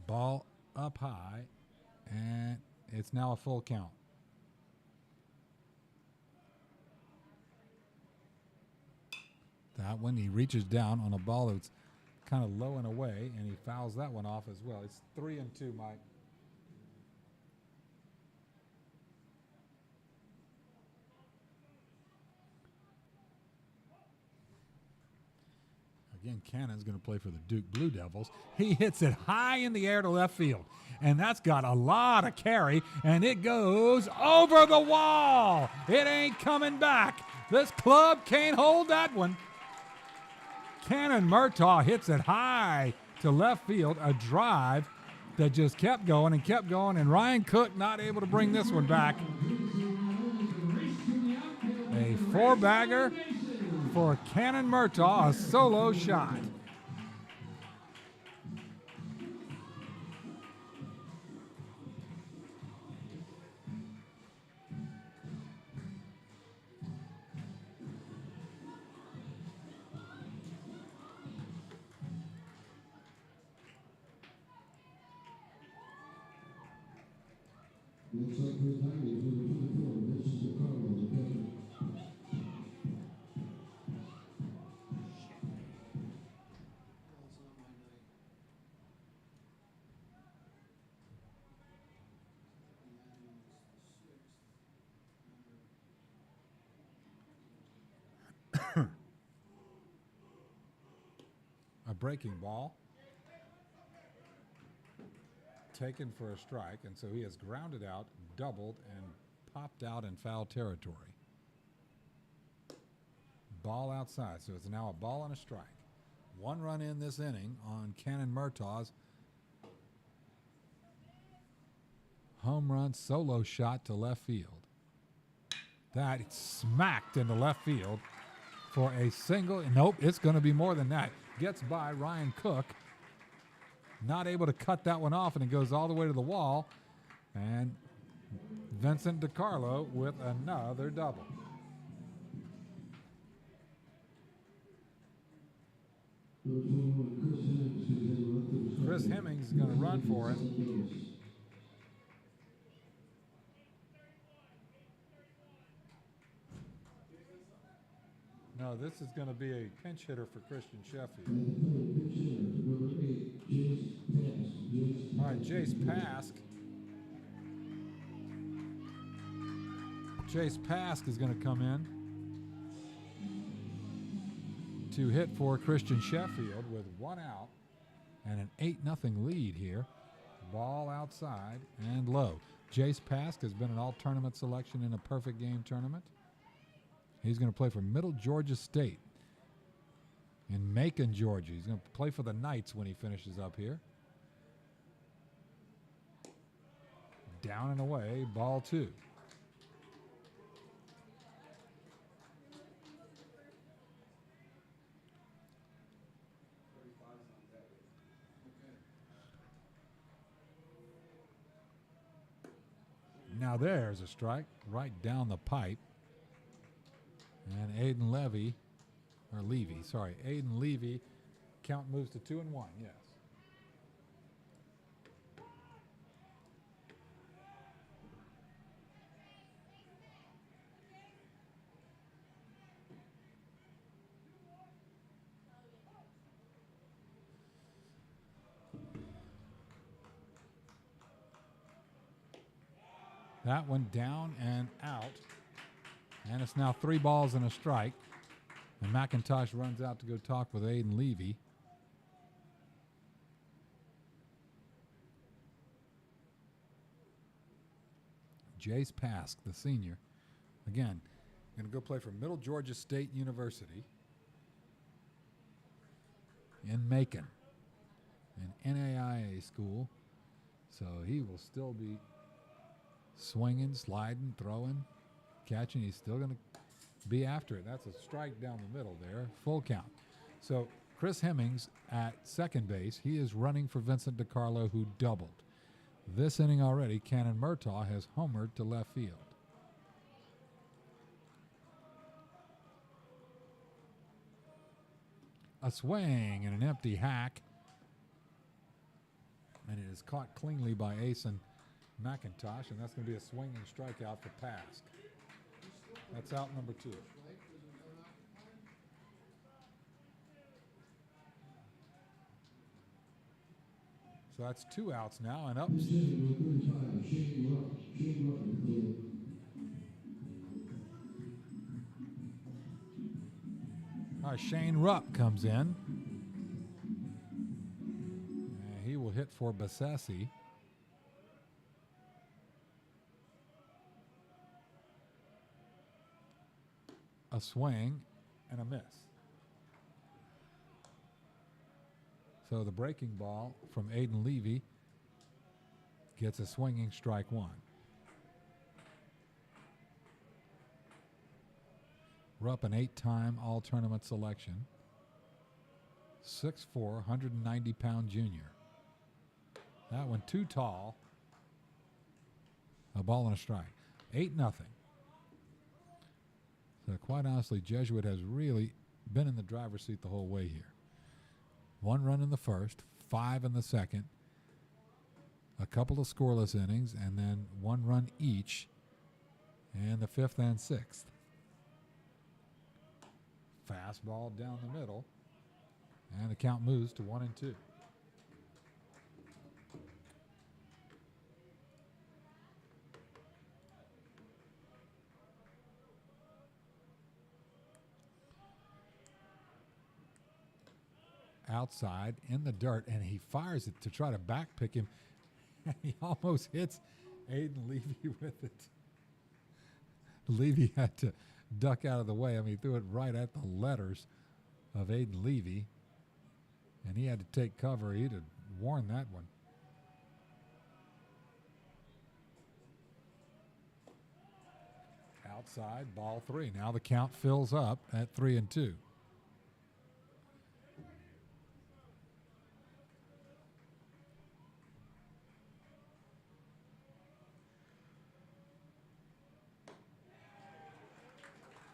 S2: Ball up high, and it's now a full count. That one, he reaches down on a ball that's kind of low and away, and he fouls that one off as well. It's 3-2, Mike. Again, Cannon's going to play for the Duke Blue Devils. He hits it high in the air to left field, and that's got a lot of carry, and it goes over the wall. It ain't coming back. This club can't hold that one. Cannon Myrtto hits it high to left field, a drive that just kept going, and Ryan Cook not able to bring this one back. A 4-bagger for Cannon Myrtto, a solo shot.
S1: Looks like for the Tigers, number 24, this is the Carroll, the catcher.
S2: A breaking ball taken for a strike, and so he has grounded out, doubled, and popped out in foul territory. Ball outside, so it's now a ball and a strike. 1 run in this inning on Cannon Myrtto's home run solo shot to left field. That smacked into left field for a single. Nope, it's going to be more than that. Gets by Ryan Cook. Not able to cut that one off, and it goes all the way to the wall. And Vincent DiCarlo with another double. Chris Hemmings is going to run for it. No, this is going to be a pinch hitter for Christian Sheffield. All right, Jace Pask. Jace Pask is going to come in to hit for Christian Sheffield with 1 out and an 8-0 lead here. Ball outside and low. Jace Pask has been an all-tournament selection in a perfect game tournament. He's going to play for Middle Georgia State in Macon, Georgia. He's going to play for the Knights when he finishes up here. Down and away, ball 2. Now there's a strike right down the pipe. And Aiden Levy, count moves to 2-1, yes. That one down and out. And it's now 3 balls and a strike. And McIntosh runs out to go talk with Aiden Levy. Jace Pask, the senior, again, going to go play for Middle Georgia State University in Macon, an NAIA school. So he will still be swinging, sliding, throwing, catching. He's still going to be after it. That's a strike down the middle there, full count. So Chris Hemmings at second base. He is running for Vincent DiCarlo, who doubled. This inning already, Cannon Myrtto has homered to left field. A swing and an empty hack. And it is caught cleanly by Asen McIntosh, and that's going to be a swinging strikeout for Pask. That's out number 2. So that's 2 outs now, and up. Shane Rupp comes in. And he will hit for Bassesi. A swing and a miss. So the breaking ball from Aiden Levy gets a swinging strike 1. Rupp, an 8-time all-tournament selection. 6'4", 190-pound junior. That one too tall. A ball and a strike. 8-0. So quite honestly, Jesuit has really been in the driver's seat the whole way here. 1 run in the first, 5 in the second, a couple of scoreless innings, and then 1 run each in the 5th and 6th. Fastball down the middle, and the count moves to 1-2. Outside in the dirt, and he fires it to try to backpick him. He almost hits Aiden Levy with it. Levy had to duck out of the way. I mean, he threw it right at the letters of Aiden Levy, and he had to take cover. He'd have worn that one. Outside, ball 3. Now the count fills up at 3-2.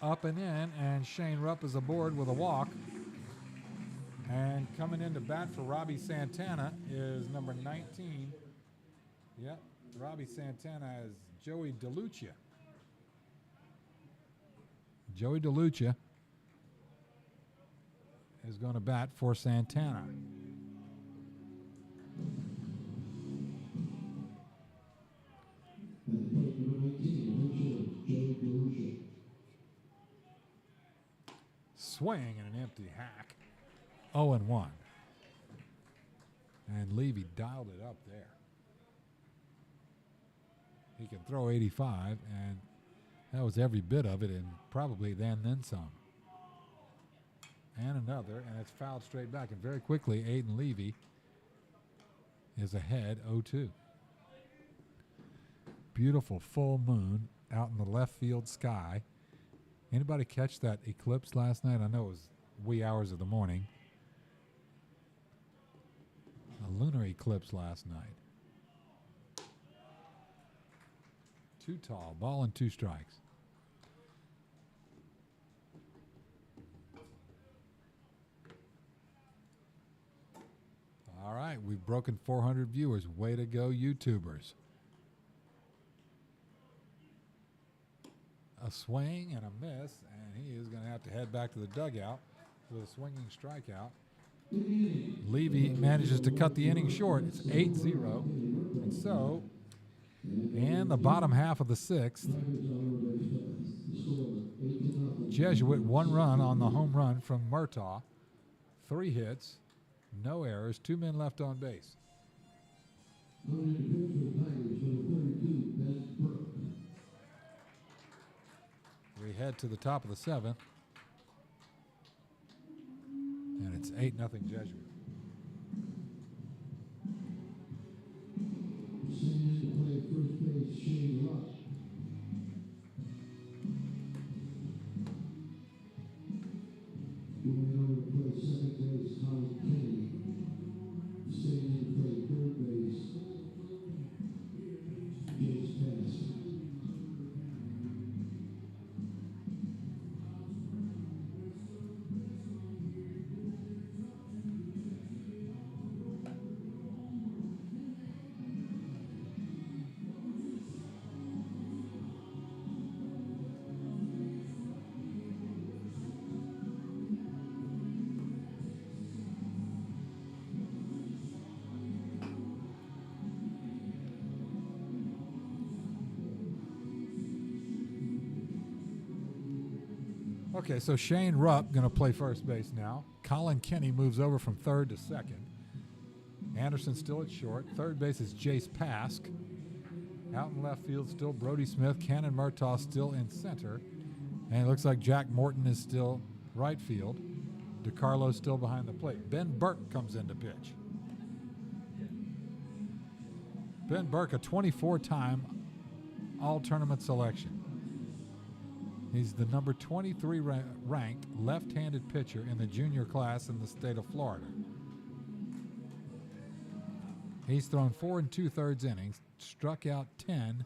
S2: Up and in, and Shane Rupp is aboard with a walk. And coming in to bat for Robbie Santana is number 19. Yep, Robbie Santana is Joey DeLucia. Joey DeLucia is going to bat for Santana. Swing and an empty hack. 0-1. And Levy dialed it up there. He can throw 85, and that was every bit of it, and probably then some. And another, and it's fouled straight back. And very quickly, Aiden Levy is ahead 0-2. Beautiful full moon out in the left field sky. Anybody catch that eclipse last night? I know it was wee hours of the morning. A lunar eclipse last night. Too tall. Ball and 2 strikes. All right, we've broken 400 viewers. Way to go, YouTubers. A swing and a miss, and he is going to have to head back to the dugout with a swinging strikeout. Levy manages to cut the inning short. It's 8-0, and so And the bottom half of the sixth, Jesuit 1 run on the home run from Myrtto. 3 hits, no errors, 2 men left on base. We head to the top of the 7th, and it's 8-0 Jesuit. Okay, so Shane Rupp going to play first base now. Colin Kenny moves over from third to second. Anderson still at short. Third base is Jace Pask. Out in left field still Brody Smith. Cannon Myrtto still in center. And it looks like Jack Morton is still right field. DeCarlo still behind the plate. Ben Burke comes in to pitch. Ben Burke, a 24-time all-tournament selection. He's the number 23 ranked left-handed pitcher in the junior class in the state of Florida. He's thrown 4 2/3 innings, struck out 10,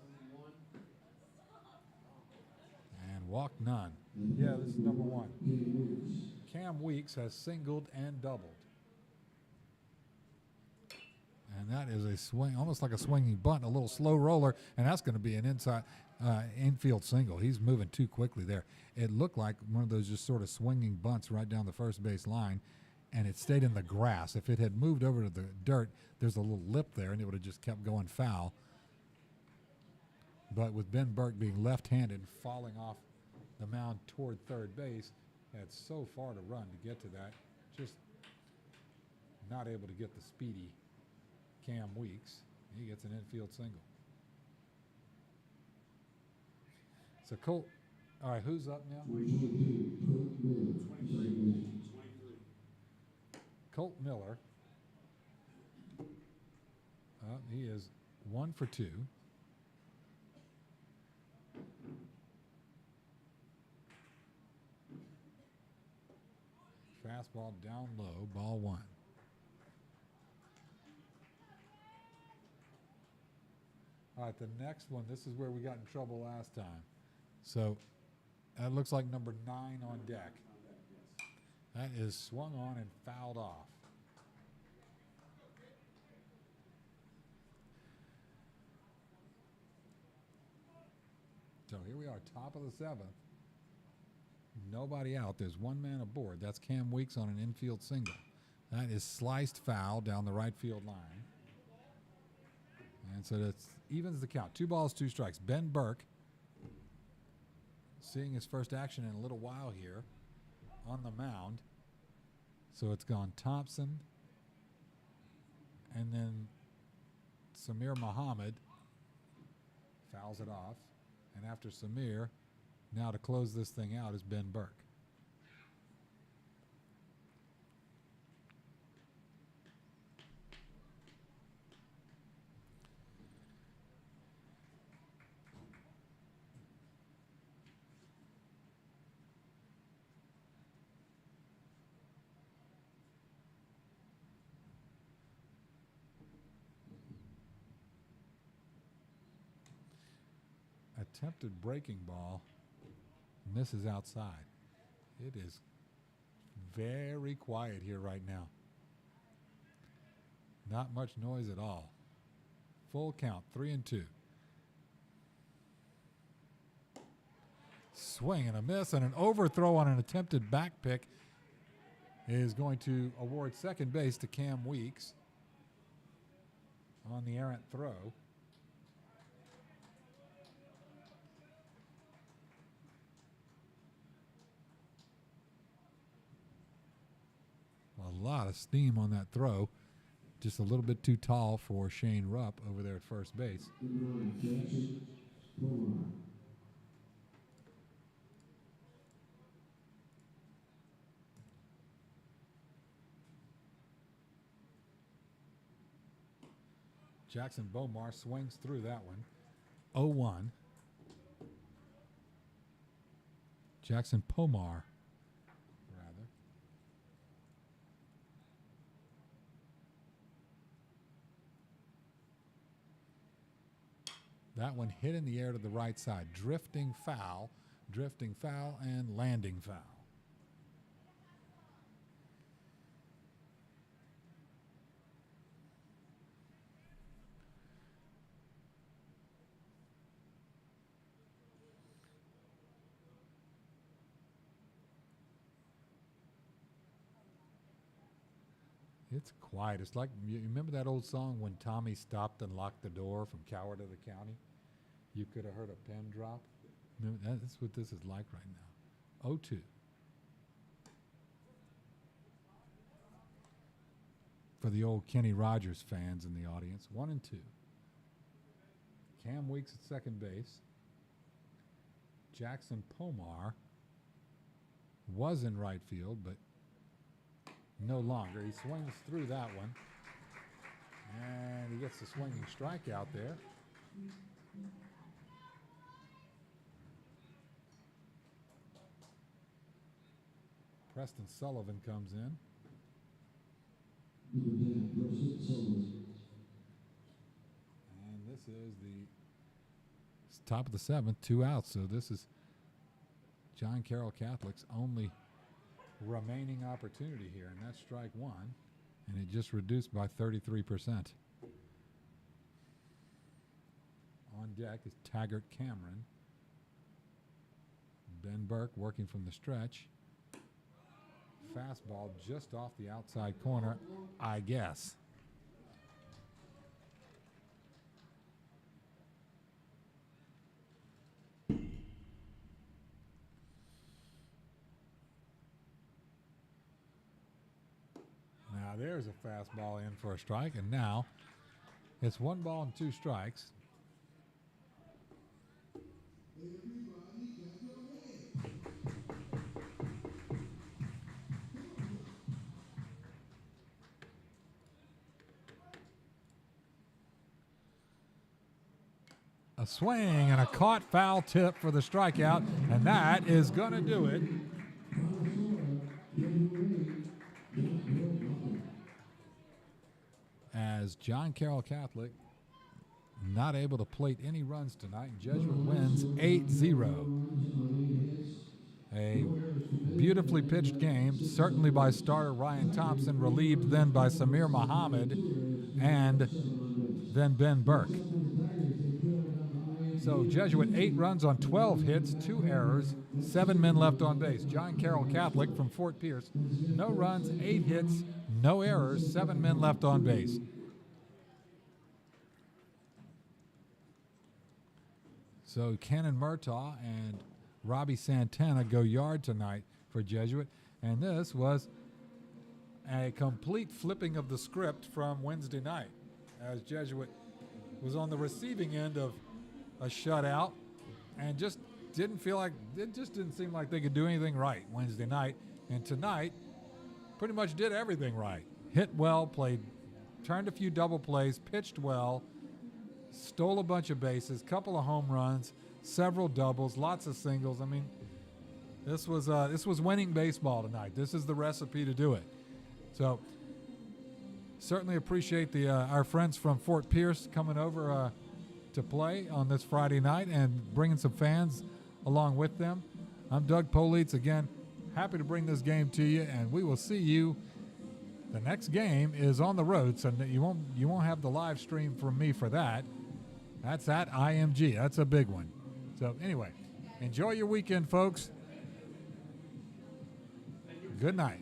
S2: and walked none. Yeah, this is number 1. Cam Weeks has singled and doubled. And that is a swing, almost like a swinging bunt, a little slow roller, and that's going to be an infield single. He's moving too quickly there. It looked like one of those just sort of swinging bunts right down the first base line, and it stayed in the grass. If it had moved over to the dirt, there's a little lip there, and it would have just kept going foul. But with Ben Burke being left-handed and falling off the mound toward third base, had so far to run to get to that, just not able to get the speedy Cam Weeks. He gets an infield single. So Colt, all right, who's up now?
S3: 23.
S2: Colt Miller. He is 1 for 2. Fastball down low, ball 1. All right, the next one, this is where we got in trouble last time. So that looks like number 9 on deck. That is swung on and fouled off. So here we are, top of the 7th. Nobody out. There's 1 man aboard. That's Cam Weeks on an infield single. That is sliced foul down the right field line. And so that evens the count. 2 balls, 2 strikes. Ben Burke, seeing his first action in a little while here, on the mound. So it's gone Thompson, and then Samir Muhammad fouls it off. And after Samir, now to close this thing out is Ben Burke. Attempted breaking ball, misses outside. It is very quiet here right now. Not much noise at all. Full count, 3-2. Swing and a miss, and an overthrow on an attempted back pick is going to award second base to Cam Weeks on the errant throw. A lot of steam on that throw. Just a little bit too tall for Shane Rupp over there at first base. Jackson Bomar swings through that one. 0-1. Jackson Pomar, rather. That one hit in the air to the right side. Drifting foul, and landing foul. It's quiet. It's like, you remember that old song, When Tommy Stopped and Locked the Door from Coward of the County? You could have heard a pin drop. Remember, that's what this is like right now. 0-2. For the old Kenny Rogers fans in the audience, 1-2. Cam Weeks at second base. Jackson Pomar was in right field, but no longer. He swings through that one. And he gets the swinging strike out there. Preston Sullivan comes in. And this is the top of the seventh, 2 outs. So this is John Carroll Catholic's only remaining opportunity here, and that's strike one, and it just reduced by 33%. On deck is Taggart Cameron. Ben Burke working from the stretch. Fastball just off the outside corner, I guess. Now there's a fastball in for a strike, and now it's 1 ball and 2 strikes. A swing and a caught foul tip for the strikeout, and that is going to do it. As John Carroll Catholic not able to plate any runs tonight, Jesuit wins 8-0. A beautifully pitched game, certainly by starter Ryan Thompson, relieved then by Samir Muhammad and then Ben Burke. So Jesuit 8 runs on 12 hits, 2 errors, 7 men left on base. John Carroll Catholic from Fort Pierce, no runs, 8 hits, no errors, 7 men left on base. So Cannon Myrtto and Robbie Santana go yard tonight for Jesuit. And this was a complete flipping of the script from Wednesday night, as Jesuit was on the receiving end of a shutout and just didn't seem like they could do anything right Wednesday night. And tonight pretty much did everything right. Hit well, turned a few double plays, pitched well, stole a bunch of bases, couple of home runs, several doubles, lots of singles. I mean, this was winning baseball tonight. This is the recipe to do it. So certainly appreciate our friends from Fort Pierce coming over to play on this Friday night and bringing some fans along with them. I'm Doug Politz, again, happy to bring this game to you, and we will see you. The next game is on the road, so you won't have the live stream from me for that. That's at IMG. That's a big one. So anyway, enjoy your weekend, folks. Good night.